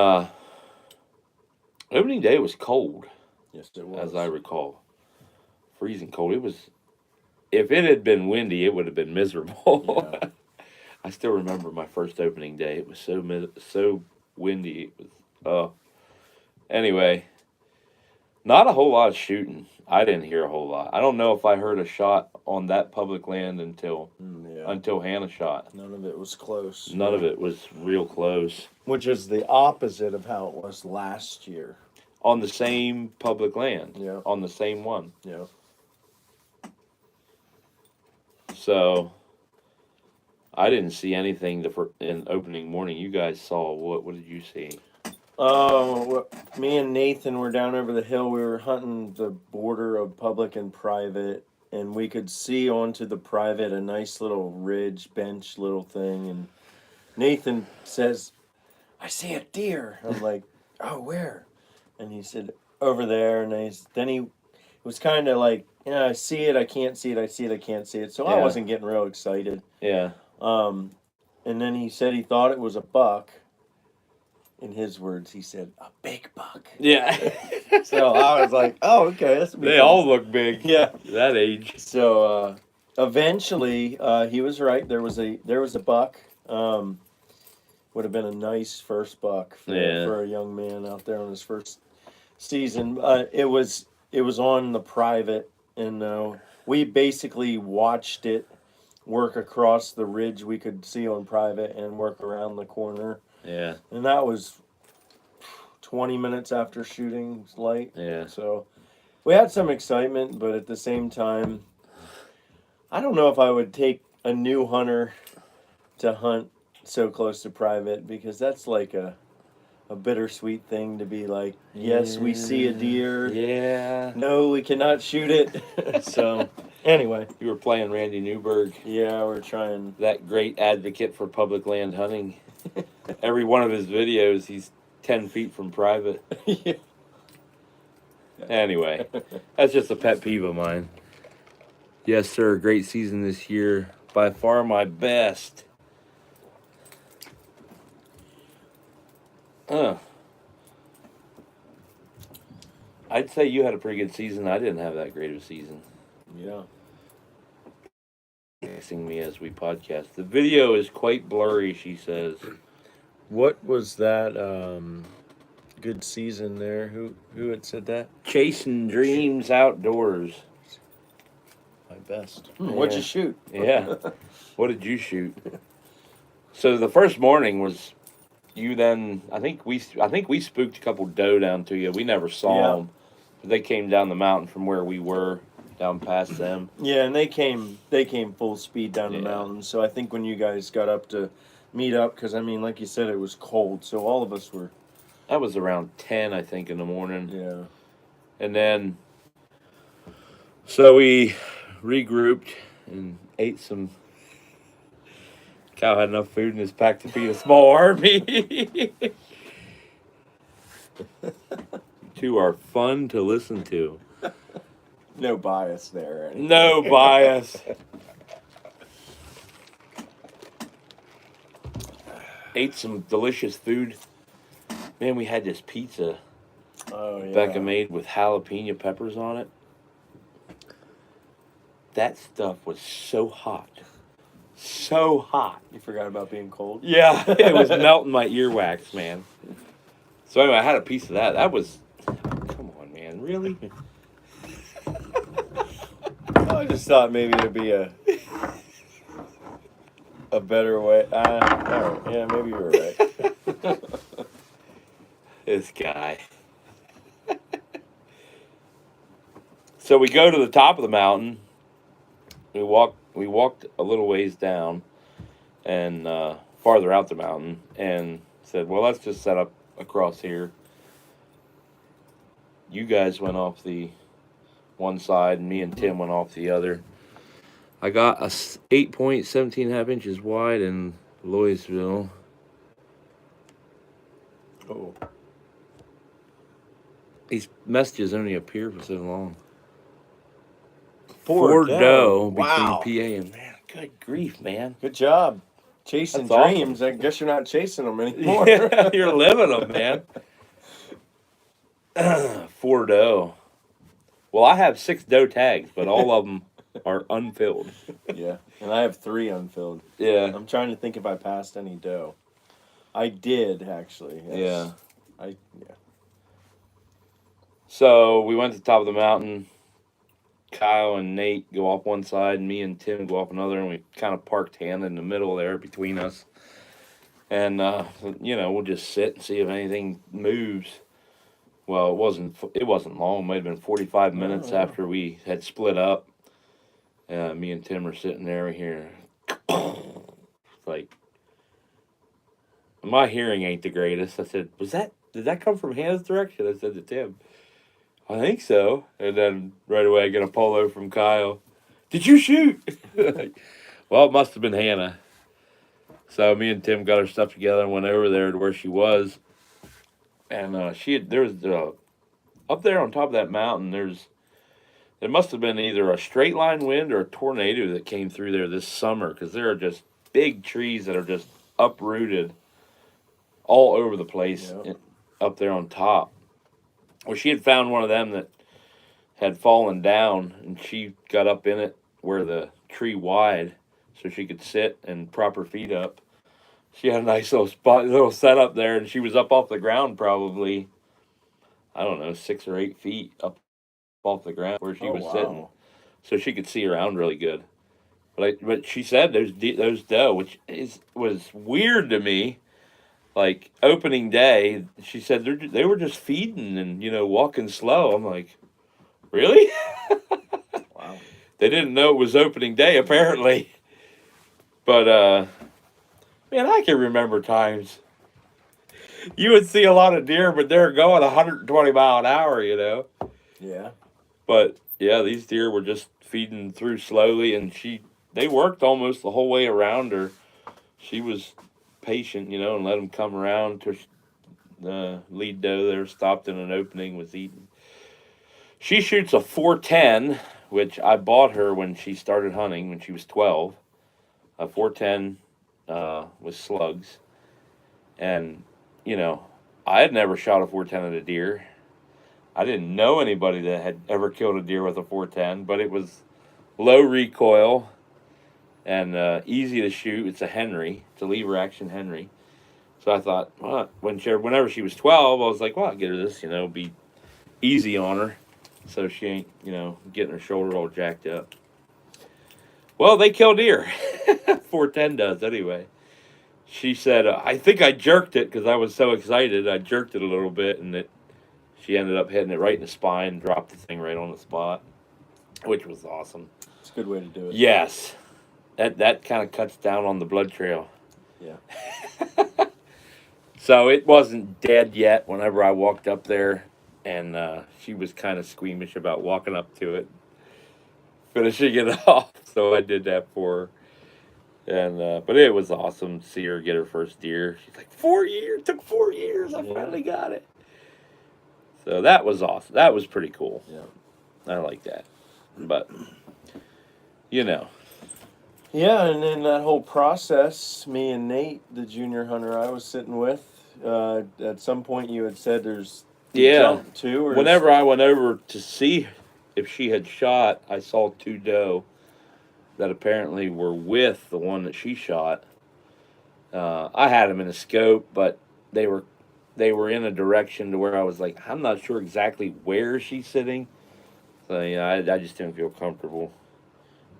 opening day was cold.
Yes, it was.
As I recall. freezing cold. It was. If it had been windy, it would have been miserable.
Yeah.
I still remember my first opening day. It was so windy. It was. Anyway, not a whole lot of shooting. I didn't hear a whole lot. I don't know if I heard a shot on that public land until Hannah shot.
None of it was close.
None of it was real close.
Which is the opposite of how it was last year.
On the same public land.
Yeah.
On the same one.
Yeah.
So, I didn't see anything in opening morning. You guys saw what? What did you see?
Me and Nathan were down over the hill. We were hunting the border of public and private, and we could see onto the private a nice little ridge bench little thing. And Nathan says, "I see a deer." I'm like, "Oh, where?" And he said, "Over there." And then he was kind of like, "Yeah, I see it. I can't see it. I see it. I can't see it." So I wasn't getting real excited.
Yeah.
And then he said he thought it was a buck. In his words, he said, "A big buck."
Yeah.
So I was like, "Oh, okay."
They all look big.
Yeah.
That age.
So eventually, he was right. There was a buck. Would have been a nice first buck for a young man out there on his first season. It was on the private, and we basically watched it work across the ridge we could see on private and work around the corner.
Yeah.
And that was 20 minutes after shooting light.
Yeah.
So we had some excitement, but at the same time, I don't know if I would take a new hunter to hunt so close to private, because that's like a bittersweet thing to be like, yes, we see a deer.
Yeah.
No, we cannot shoot it. So anyway.
You were playing Randy Newberg.
Yeah, we're trying.
That great advocate for public land hunting. Every one of his videos, he's 10 feet from private.
Yeah.
Anyway, that's just a pet peeve of mine. Yes, sir. Great season this year. By far my best. I'd say you had a pretty good season. I didn't have that great of a season.
Yeah.
Texting me as we podcast. The video is quite blurry, she says.
What was that good season there? Who had said that?
Chasing dreams outdoors.
My best.
Yeah.
What'd you shoot?
Yeah. What did you shoot? So the first morning was you then. I think we spooked a couple doe down to you. We never saw them. They came down the mountain from where we were, down past them.
Yeah, and they came full speed down the mountain. So I think when you guys got up to meet up, because I mean, like you said, it was cold, so all of us were.
That was around 10, I think, in the morning.
Yeah.
And then, so we regrouped and ate some. Cow had enough food in his pack to feed a small army. Two are fun to listen to.
No bias there. Or anything.
No bias. Ate some delicious food. Man, we had this pizza Becca made with jalapeno peppers on it. That stuff was so hot. So hot.
You forgot about being cold?
Yeah, it was melting my earwax, man. So anyway, I had a piece of that. That was, come on, man, really?
I just thought maybe it'd be a better way. All right. Yeah, maybe you were right.
This guy. So we go to the top of the mountain. We walked a little ways down and farther out the mountain, and said, well, let's just set up across here. You guys went off the one side, and me and Tim went off the other. I got a 8 point, 17.5 inches wide in Louisville.
Oh.
These messages only appear for so long.
Four
doe between
wow.
PA and, man, good grief, man.
Good job. Chasing
That's
dreams.
awesome.
I guess you're not chasing them anymore.
Yeah, you're living them, man. 4 doe. Well, I have 6 doe tags, but all of them are unfilled.
Yeah, and I have 3 unfilled.
Yeah.
I'm trying to think if I passed any doe. I did actually. Yes.
Yeah.
Yeah.
So we went to the top of the mountain. Kyle and Nate go off one side, and me and Tim go off another, and we kind of parked Hannah in the middle there between us. And we'll just sit and see if anything moves. Well, it wasn't long. It might have been 45 minutes after we had split up. Me and Tim are sitting there here. Like, my hearing ain't the greatest. I said, did that come from Hannah's direction? I said to Tim, I think so. And then right away I get a polo from Kyle. Did you shoot? Well, it must have been Hannah. So me and Tim got our stuff together and went over there to where she was. And there was up there on top of that mountain. There must have been either a straight line wind or a tornado that came through there this summer, because there are just big trees that are just uprooted all over the place.
Yep.
Up there on top. Well, she had found one of them that had fallen down, and she got up in it where the tree wide, so she could sit and prop her feet up. She had a nice little setup there, and she was up off the ground probably, I don't know, 6 or 8 feet up off the ground where she was sitting, so she could see around really good. But she said those doe, which was weird to me. Like opening day, she said they were just feeding and walking slow. I'm like, really?
Wow.
They didn't know it was opening day apparently. But man, I can remember times you would see a lot of deer, but they're going 120 mile an hour,
Yeah.
But yeah, these deer were just feeding through slowly, and they worked almost the whole way around her. She was patient, and let them come around to the lead doe there, stopped in an opening, was eating. She shoots a 410, which I bought her when she started hunting when she was 12. A 410 with slugs. And, I had never shot a 410 at a deer. I didn't know anybody that had ever killed a deer with a 410, but it was low recoil and easy to shoot. It's a Henry. It's a lever action Henry. So I thought, well, whenever she was 12, I was like, well, I'll get her this, be easy on her, so she ain't, getting her shoulder all jacked up. Well, they kill deer. 410 does, anyway. She said, I think I jerked it because I was so excited. I jerked it a little bit, and she ended up hitting it right in the spine, dropped the thing right on the spot, which was awesome.
It's a good way to do it.
Yes. That kind of cuts down on the blood trail.
Yeah.
So it wasn't dead yet whenever I walked up there, and she was kind of squeamish about walking up to it, finishing it off. So I did that for her. And but it was awesome to see her get her first deer. She's like, 4 years? It took 4 years. I finally got it. So that was awesome. That was pretty cool.
Yeah.
I like that. But,
Yeah, and in that whole process, me and Nate, the junior hunter I was sitting with, at some point you had said there's jump too. Or
whenever I went over to see if she had shot, I saw 2 doe that apparently were with the one that she shot. I had them in a scope, but they were in a direction to where I was like, I'm not sure exactly where she's sitting. So I just didn't feel comfortable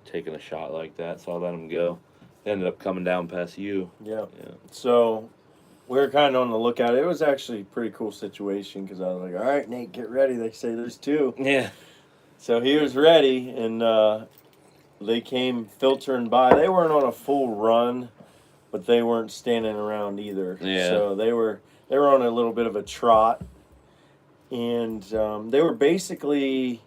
taking a shot like that, so I let them go. Ended up coming down past you.
Yeah. So we were kind of on the lookout. It was actually a pretty cool situation because I was like, all right, Nate, get ready. They say there's 2.
Yeah.
So he was ready, and they came filtering by. They weren't on a full run, but they weren't standing around either.
Yeah.
So they were on a little bit of a trot, and they were basically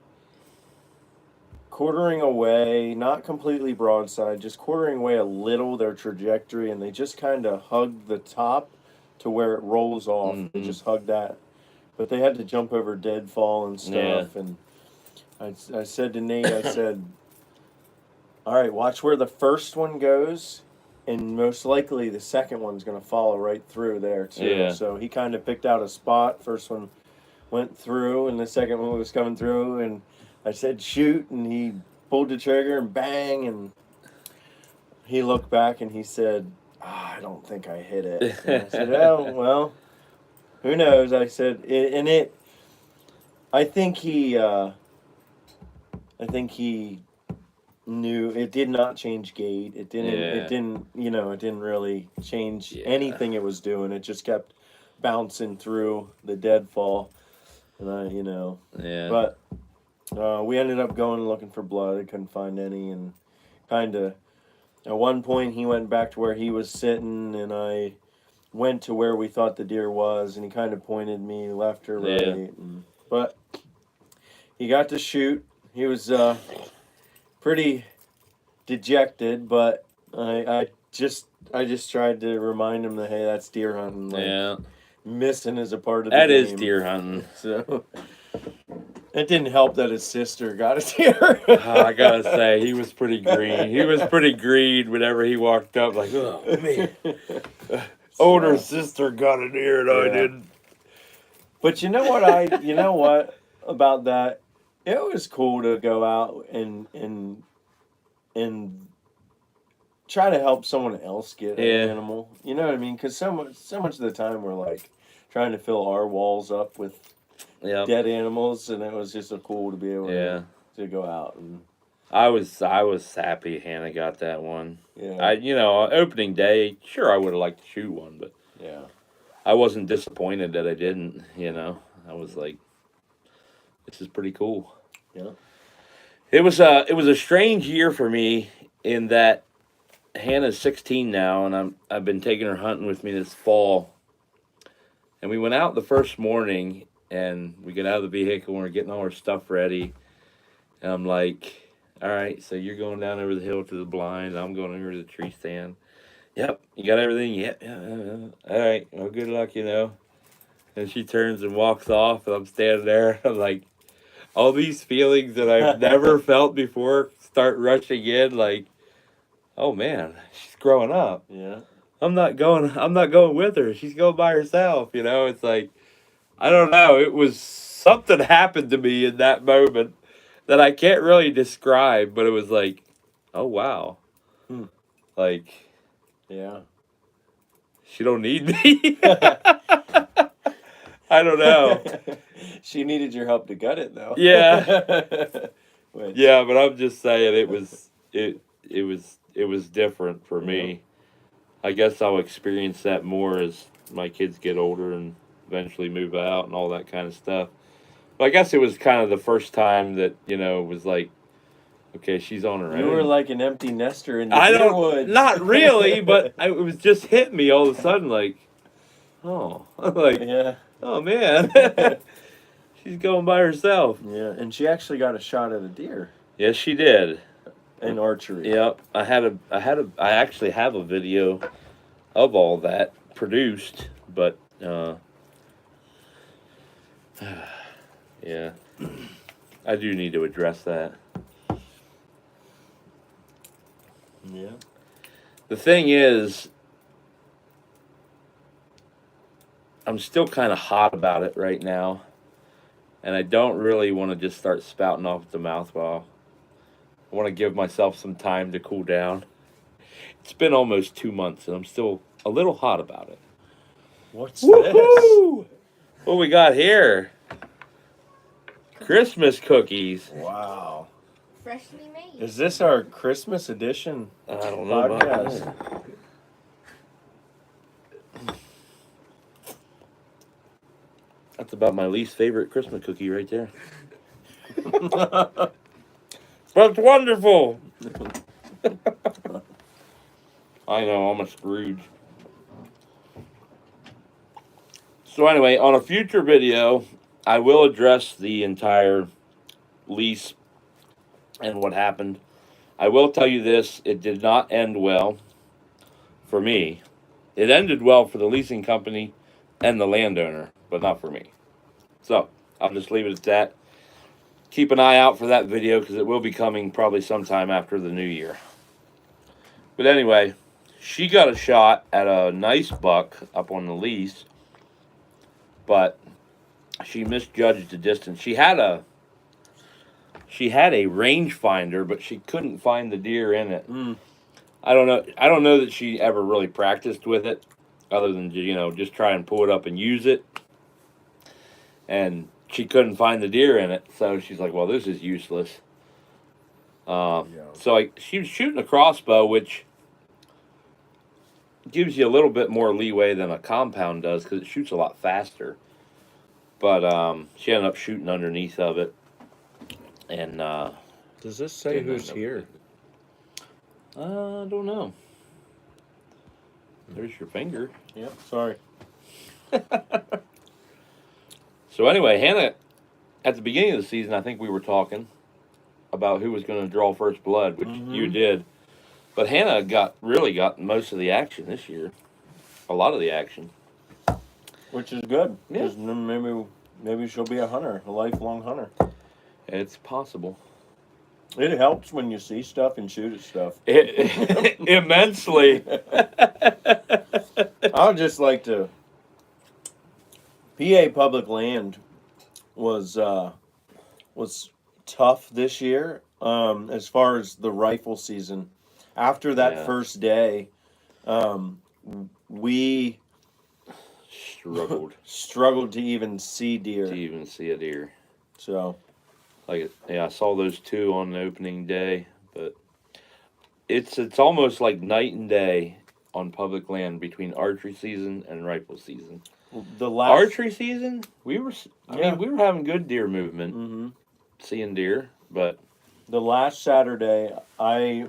quartering away, not completely broadside, just quartering away a little their trajectory, and they just kind of hugged the top to where it rolls off.
Mm-hmm.
They just hugged that. But they had to jump over deadfall and stuff, and I said to Nate, I said, all right, watch where the first one goes, and most likely the second one's going to follow right through there, too.
Yeah.
So he kind of picked out a spot. First one went through, and the second one was coming through, and I said shoot, and he pulled the trigger and bang, and he looked back and he said, I don't think I hit it. And I said, oh, well, who knows? I said, I think he knew it did not change gait. It didn't, it didn't really change anything it was doing. It just kept bouncing through the deadfall. And but we ended up going and looking for blood. I couldn't find any, and kind of at one point he went back to where he was sitting, and I went to where we thought the deer was, and he kind of pointed me left or right. But he got to shoot. He was pretty dejected, but I just tried to remind him that, hey, that's deer hunting. Like, missing is a part of the game.
That is deer hunting.
So it didn't help that his sister got a deer.
I gotta say, he was pretty green. He was pretty green whenever he walked up, like, oh man, older sister got a deer and I didn't.
But you know what about that? It was cool to go out and try to help someone else get an animal. You know what I mean? Because so much of the time we're like trying to fill our walls up with dead animals, and it was just so cool to be able to go out. And
I was happy Hannah got that one.
Yeah.
Opening day, sure I would have liked to shoot one, but I wasn't disappointed that I didn't. I was like, this is pretty cool.
Yeah.
It was a strange year for me in that Hannah's 16 now, and I've been taking her hunting with me this fall. And we went out the first morning, and we get out of the vehicle, and we're getting all our stuff ready. And I'm like, all right, so you're going down over the hill to the blind. I'm going over to the tree stand. Yep, you got everything? Yep. All right, well, good luck, And she turns and walks off, and I'm standing there. I'm like, all these feelings that I've never felt before start rushing in, like, oh man, she's growing up.
Yeah.
I'm not going with her. She's going by herself, It's like, I don't know. It was something happened to me in that moment that I can't really describe, but it was like, oh wow. Like,
yeah.
She don't need me. I don't know.
She needed your help to gut it, though.
Yeah. Yeah, but I'm just saying it was different for me. I guess I'll experience that more as my kids get older and eventually move out and all that kind of stuff. But I guess it was kind of the first time that, it was like, okay, she's on her own.
You were like an empty nester in the deer woods.
Not really, but it was just hitting me all of a sudden, like, oh, like, oh man, she's going by herself.
Yeah, and she actually got a shot at a deer.
Yes, she did.
In archery.
Yep, I actually have a video of all that produced, but yeah, I do need to address that.
Yeah.
The thing is, I'm still kind of hot about it right now, and I don't really want to just start spouting off at the mouth while I want to give myself some time to cool down. It's been almost 2 months, and I'm still a little hot about it.
What's
Woo-hoo! This? What we got here? Christmas cookies.
Wow.
Freshly made.
Is this our Christmas edition?
I don't know about that. That's about my least favorite Christmas cookie right there. That's wonderful. I know, I'm a Scrooge. So anyway, on a future video, I will address the entire lease and what happened. I will tell you this, it did not end well for me. It ended well for the leasing company and the landowner, but not for me. So, I'll just leave it at that. Keep an eye out for that video because it will be coming probably sometime after the new year. But anyway, she got a shot at a nice buck up on the lease, but she misjudged the distance. She had a she had a rangefinder, but she couldn't find the deer in it.
Mm.
I don't know. I don't know that she ever really practiced with it, other than just try and pull it up and use it. And she couldn't find the deer in it, so she's like, "Well, this is useless." So she was shooting a crossbow, which gives you a little bit more leeway than a compound does because it shoots a lot faster. But she ended up shooting underneath of it, and
does this say who's here?
I don't know. There's your finger.
Yep. Sorry.
So anyway, Hannah, at the beginning of the season, I think we were talking about who was going to draw first blood, which you did. But Hannah really got most of the action this year. A lot of the action.
Which is good.
Yeah.
Maybe she'll be a hunter, a lifelong hunter.
It's possible.
It helps when you see stuff and shoot at stuff.
Immensely.
I would just like to. PA public land was tough this year as far as the rifle season. After that first day, we struggled to even see deer.
To even see a deer.
So,
I saw those two on the opening day, but it's almost like night and day on public land between archery season and rifle season. Archery season, we were having good deer movement, seeing deer, but
the last Saturday I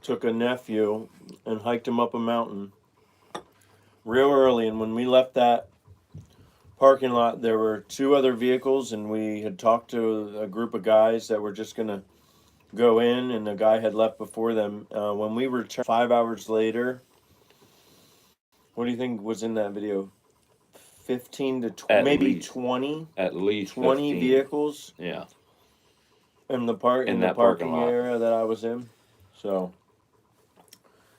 took a nephew and hiked him up a mountain real early, and when we left that parking lot, there were two other vehicles, and we had talked to a group of guys that were just going to go in, and the guy had left before them. When we returned 5 hours later, what do you think was in that video? 15 to 20, maybe least, 20.
At least
20
15.
vehicles.
Yeah.
In the parking area that I was in. So.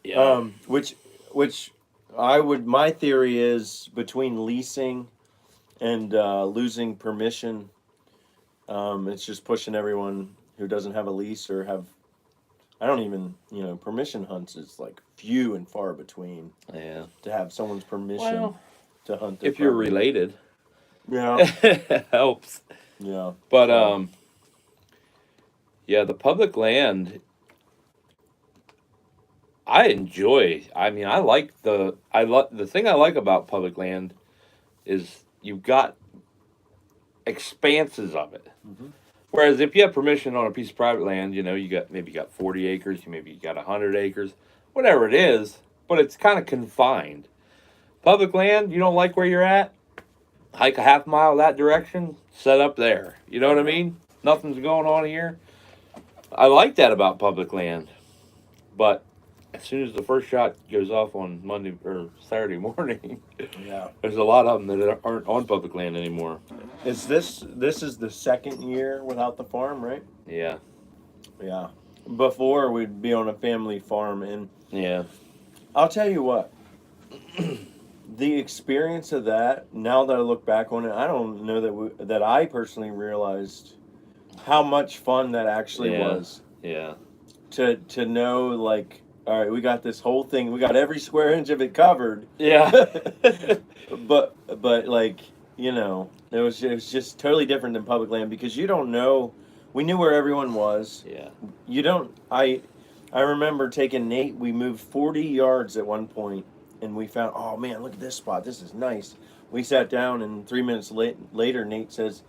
Yeah.
Which my theory is between leasing and losing permission, it's just pushing everyone who doesn't have a lease or permission hunts is like few and far between.
Yeah.
To have someone's permission to hunt.
If you're related.
Yeah.
It helps.
Yeah.
But the public land, I enjoy. I mean, the thing I like about public land is you've got expanses of it. Mm-hmm. Whereas if you have permission on a piece of private land, you got 40 acres, you got 100 acres, whatever it is, but it's kind of confined. Public land, you don't like where you're at, hike a half mile that direction, set up there. You know what I mean? Nothing's going on here. I like that about public land, but as soon as the first shot goes off on Monday or Saturday morning, there's a lot of them that aren't on public land anymore.
This is the second year without the farm, right?
Yeah.
Yeah. Before we'd be on a family farm, and I'll tell you what, the experience of that. Now that I look back on it, I don't know that I personally realized how much fun that actually was.
Yeah.
To know, like, all right, we got this whole thing. We got every square inch of it covered.
Yeah.
but like, it was just totally different than public land because you don't know. We knew where everyone was.
Yeah.
You don't. I remember taking Nate. We moved 40 yards at one point, and we found. Oh man, look at this spot. This is nice. We sat down, and 3 minutes later, Nate says,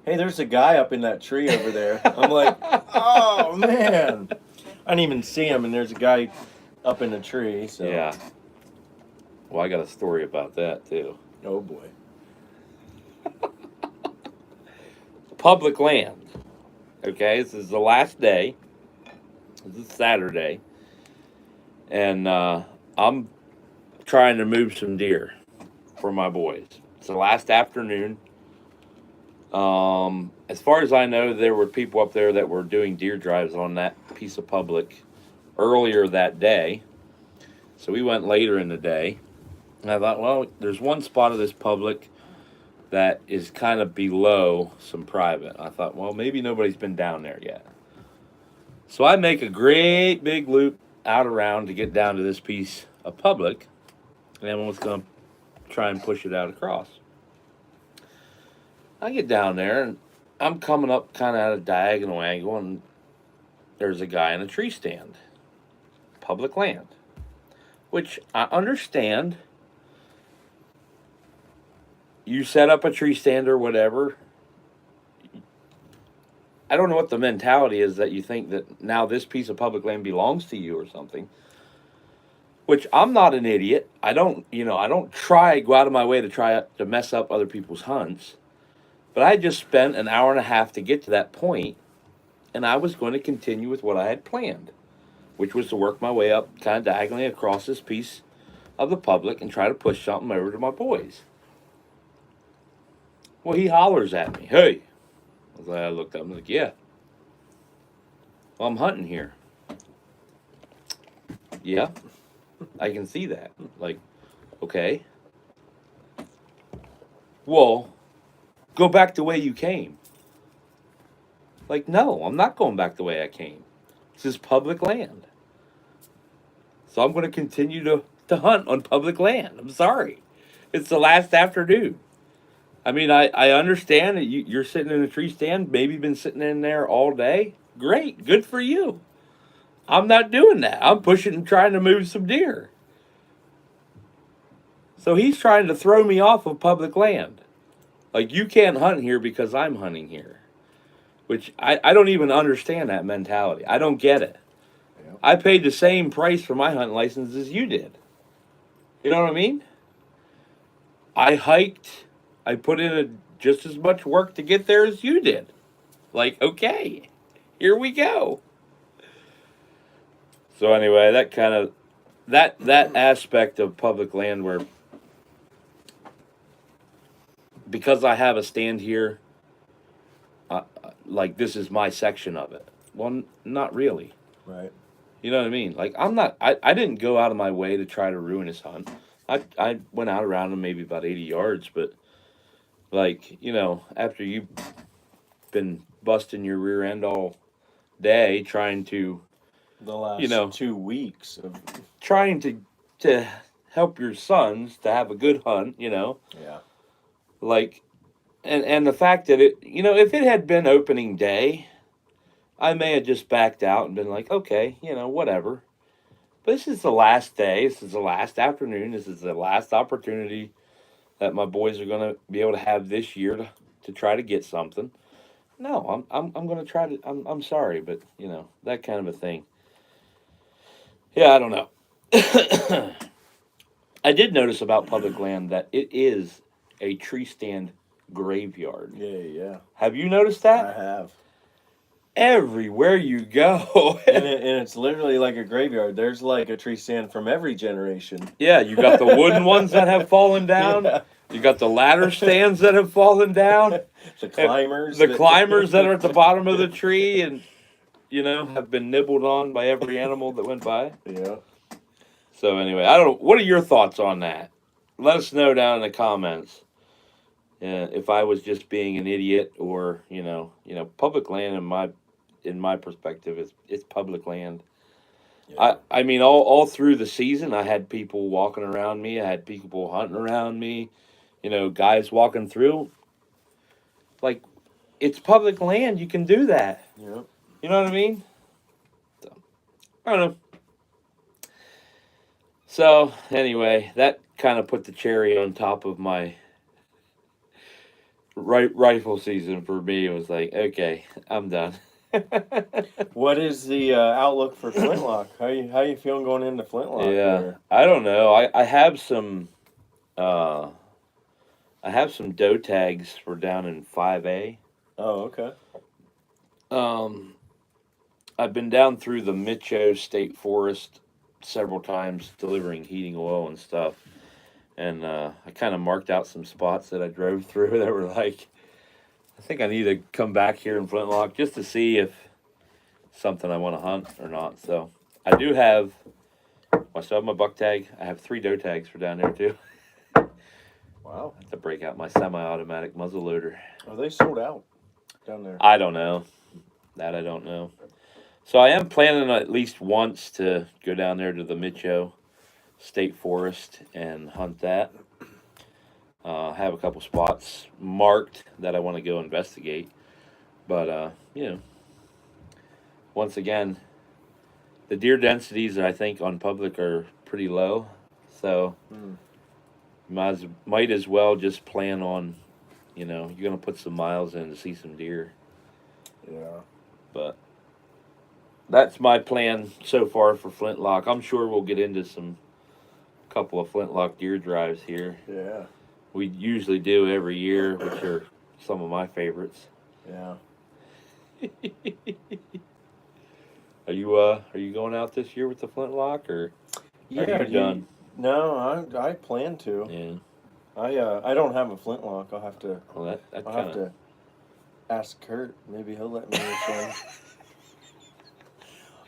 "Hey, there's a guy up in that tree over there." I'm like, "Oh man." I didn't even see him, and there's a guy up in a tree. So.
Yeah. Well, I got a story about that, too.
Oh, boy.
Public land. Okay, this is the last day. This is Saturday. And I'm trying to move some deer for my boys. It's the last afternoon. As far as I know, there were people up there that were doing deer drives on that piece of public earlier that day. So we went later in the day. And I thought, well, there's one spot of this public that is kind of below some private. I thought, well, maybe nobody's been down there yet. So I make a great big loop out around to get down to this piece of public, and I was going to try and push it out across. I get down there, and I'm coming up kind of at a diagonal angle, and there's a guy in a tree stand, public land, which I understand. You set up a tree stand or whatever. I don't know what the mentality is that you think that now this piece of public land belongs to you or something. Which I'm not an idiot. I don't go out of my way to try to mess up other people's hunts. But I just spent an hour and a half to get to that point, and I was going to continue with what I had planned, which was to work my way up kind of diagonally across this piece of the public and try to push something over to my boys. Well, he hollers at me, "Hey." I looked up and was like, "Yeah. Well, I'm hunting here." "Yeah, I can see that." Like, okay. "Well, go back the way you came." Like, no, I'm not going back the way I came. This is public land. So I'm going to continue to hunt on public land. I'm sorry. It's the last afternoon. I mean, I understand that you're sitting in a tree stand, maybe been sitting in there all day. Great, good for you. I'm not doing that. I'm pushing and trying to move some deer. So he's trying to throw me off of public land. Like, you can't hunt here because I'm hunting here. Which I don't even understand that mentality. I don't get it.
Yep.
I paid the same price for my hunting license as you did. You know what I mean? I hiked. I put in just as much work to get there as you did. Like, okay, here we go. So anyway, that kind of that aspect of public land where, because I have a stand here, like this is my section of it. Well, not really.
Right.
You know what I mean? Like, I didn't go out of my way to try to ruin his hunt. I went out around him maybe about 80 yards, but like, after you've been busting your rear end all day trying to,
The last 2 weeks of
trying to help your sons to have a good hunt,
Yeah.
like, and the fact that if it had been opening day, I may have just backed out and been like, okay, whatever. But this is the last day. This is the last afternoon. This is the last opportunity that my boys are going to be able to have this year to try to get something. No, I'm going to try to. I'm sorry, but that kind of a thing. Yeah, I don't know. I did notice about public land that it is a tree stand graveyard.
Yeah.
Have you noticed that?
I have.
Everywhere you go.
and it's literally like a graveyard. There's like a tree stand from every generation.
Yeah, you got the wooden ones that have fallen down. Yeah. You got the ladder stands that have fallen down.
The climbers.
The climbers that are at the bottom of the tree and, have been nibbled on by every animal that went by.
Yeah.
So anyway, I don't know. What are your thoughts on that? Let us know down in the comments. If I was just being an idiot, or public land in my perspective it's public land. Yeah. I mean all through the season I had people walking around me. I had people hunting around me. Guys walking through. Like, it's public land. You can do that.
Yeah.
You know what I mean? So, I don't know. So anyway, that kind of put the cherry on top of my rifle season for me. It was like, okay, I'm done.
What is the outlook for Flintlock? How you feeling going into Flintlock?
Yeah, there? I don't know. I have some doe tags for down in 5A.
Oh, okay.
I've been down through the Micho State Forest several times delivering heating oil and stuff. And I kind of marked out some spots that I drove through that were like, I think I need to come back here in Flintlock just to see if something I want to hunt or not. So I do have, I still have my buck tag. I have 3 doe tags for down there too.
Wow.
I have to break out my semi-automatic muzzleloader.
Are they sold out down there?
I don't know. That I don't know. So I am planning at least once to go down there to the Mitcho State Forest and hunt that. Have a couple spots marked that I want to go investigate. But, once again, the deer densities, I think, on public are pretty low. So, might as well just plan on, you're going to put some miles in to see some deer.
Yeah.
But that's my plan so far for Flintlock. I'm sure we'll get into couple of Flintlock deer drives here.
Yeah.
We usually do every year, which are some of my favorites.
Yeah.
Are you going out this year with the Flintlock, or are you done?
No, I plan to.
Yeah.
I don't have a Flintlock. I'll have to.
Well,
I'll have to ask Kurt. Maybe he'll let me use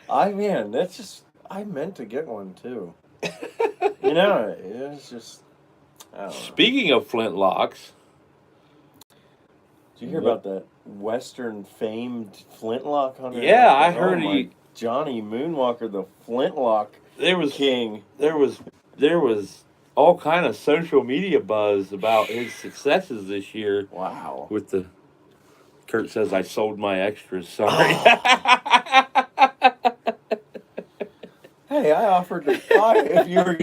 one. That's just. I meant to get one too. It's just. I don't know.
Speaking of Flintlocks,
did you hear about that Western famed Flintlock hunter?
Yeah, I heard
Johnny Moonwalker, the Flintlock king.
There was all kind of social media buzz about his successes this year.
Wow.
With Kurt says I sold my extras. Sorry.
Hey, I offered to buy it if you were.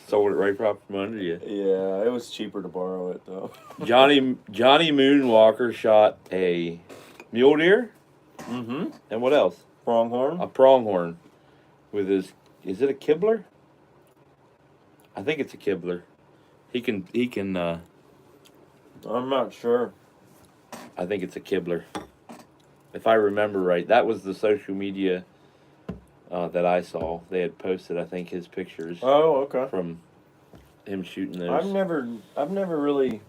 Sold it right from under you.
Yeah, it was cheaper to borrow it though.
Johnny Moonwalker shot a mule deer.
Mm-hmm.
And what else?
Pronghorn.
A pronghorn with his. Is it a Kibler? I think it's a Kibler. He can.
I'm not sure.
I think it's a Kibler. If I remember right, that was the social media that I saw. They had posted, I think, his pictures.
Oh, okay.
From him shooting those.
I've never really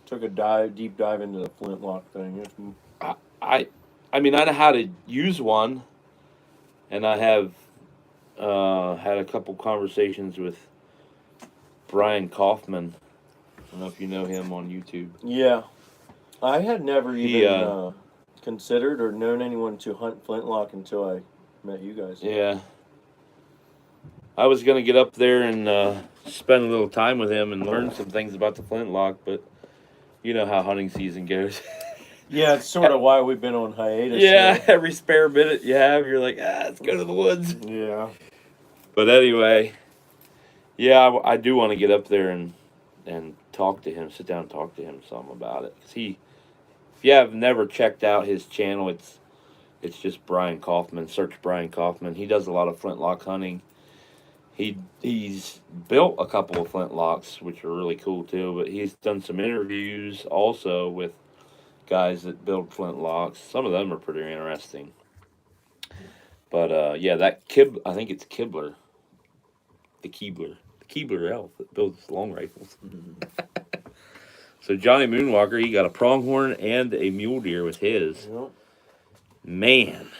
took a deep dive into the Flintlock thing.
I mean, I know how to use one, and I have had a couple conversations with Brian Kaufman. I don't know if you know him on YouTube.
Yeah, I had never even considered or known anyone to hunt Flintlock until I met you guys.
Yeah. I was going to get up there and spend a little time with him and learn some things about the Flintlock, but you know how hunting season goes.
Yeah, it's sort of why we've been on hiatus.
Yeah, every spare minute you have, you're like, let's go to the woods.
Yeah.
But anyway, yeah, I do want to get up there and talk to him, sit down and talk to him some about it. 'Cause if you have never checked out his channel, it's just Brian Kaufman. Search Brian Kaufman. He does a lot of Flintlock hunting. He's built a couple of Flintlocks, which are really cool too, but he's done some interviews also with guys that build Flintlocks. Some of them are pretty interesting. But yeah, I think it's Kibler. The Keebler elf that builds long rifles. So Johnny Moonwalker, he got a pronghorn and a mule deer with his.
Yep.
Man,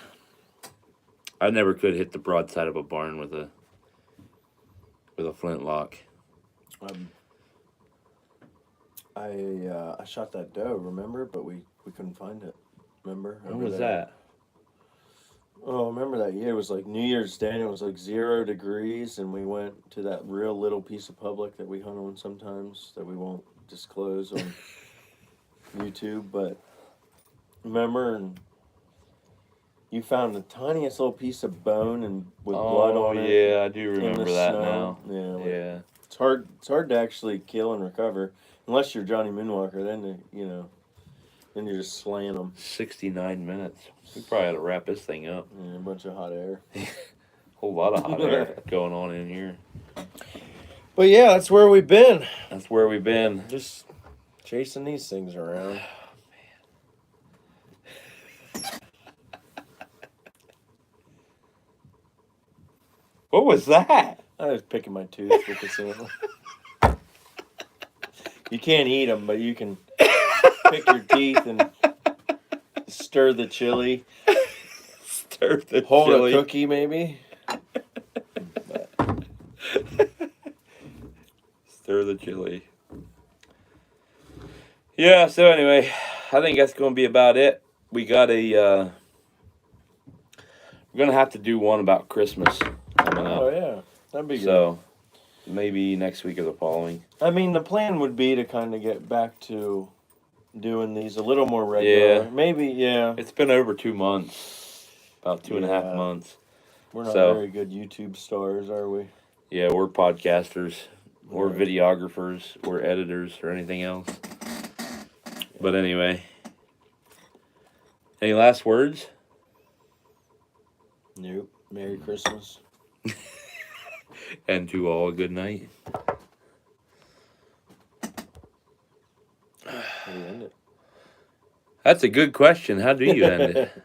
I never could hit the broadside of a barn with a Flintlock.
I shot that doe, remember? But we couldn't find it. Remember?
When was that?
Oh, remember that year? It was like New Year's Day, and it was like 0 degrees, and we went to that real little piece of public that we hunt on sometimes that we won't disclose on YouTube. But remember, and you found the tiniest little piece of bone and with blood on it.
Yeah, I do remember that now.
Yeah. It's hard to actually kill and recover unless you're Johnny Moonwalker. Then then you're just slaying them.
69 minutes. We probably had to wrap this thing up.
Yeah, a bunch of hot air.
Whole lot of hot air going on in here.
But yeah, that's where we've been.
That's where we've been.
Just chasing these things around.
What was that?
I was picking my tooth with the sample. You can't eat them, but you can pick your teeth and stir the chili.
Stir the
Hold
chili.
a cookie, maybe.
Stir the chili. Yeah, so anyway, I think that's going to be about it. We got we're going to have to do one about Christmas coming up.
Oh, yeah. That'd be good.
So, maybe next week or the following.
I mean, the plan would be to kind of get back to doing these a little more regular.
Yeah.
Maybe, yeah.
It's been over 2 months. About 2.5
Yeah.
months.
We're not
So-
very good YouTube stars, are we?
Yeah, we're podcasters. We're
Right.
videographers. We're editors or anything else. But anyway. Any last words?
Nope. Merry Christmas.
And to all a good night.
How do you end it?
That's a good question. How do you end it?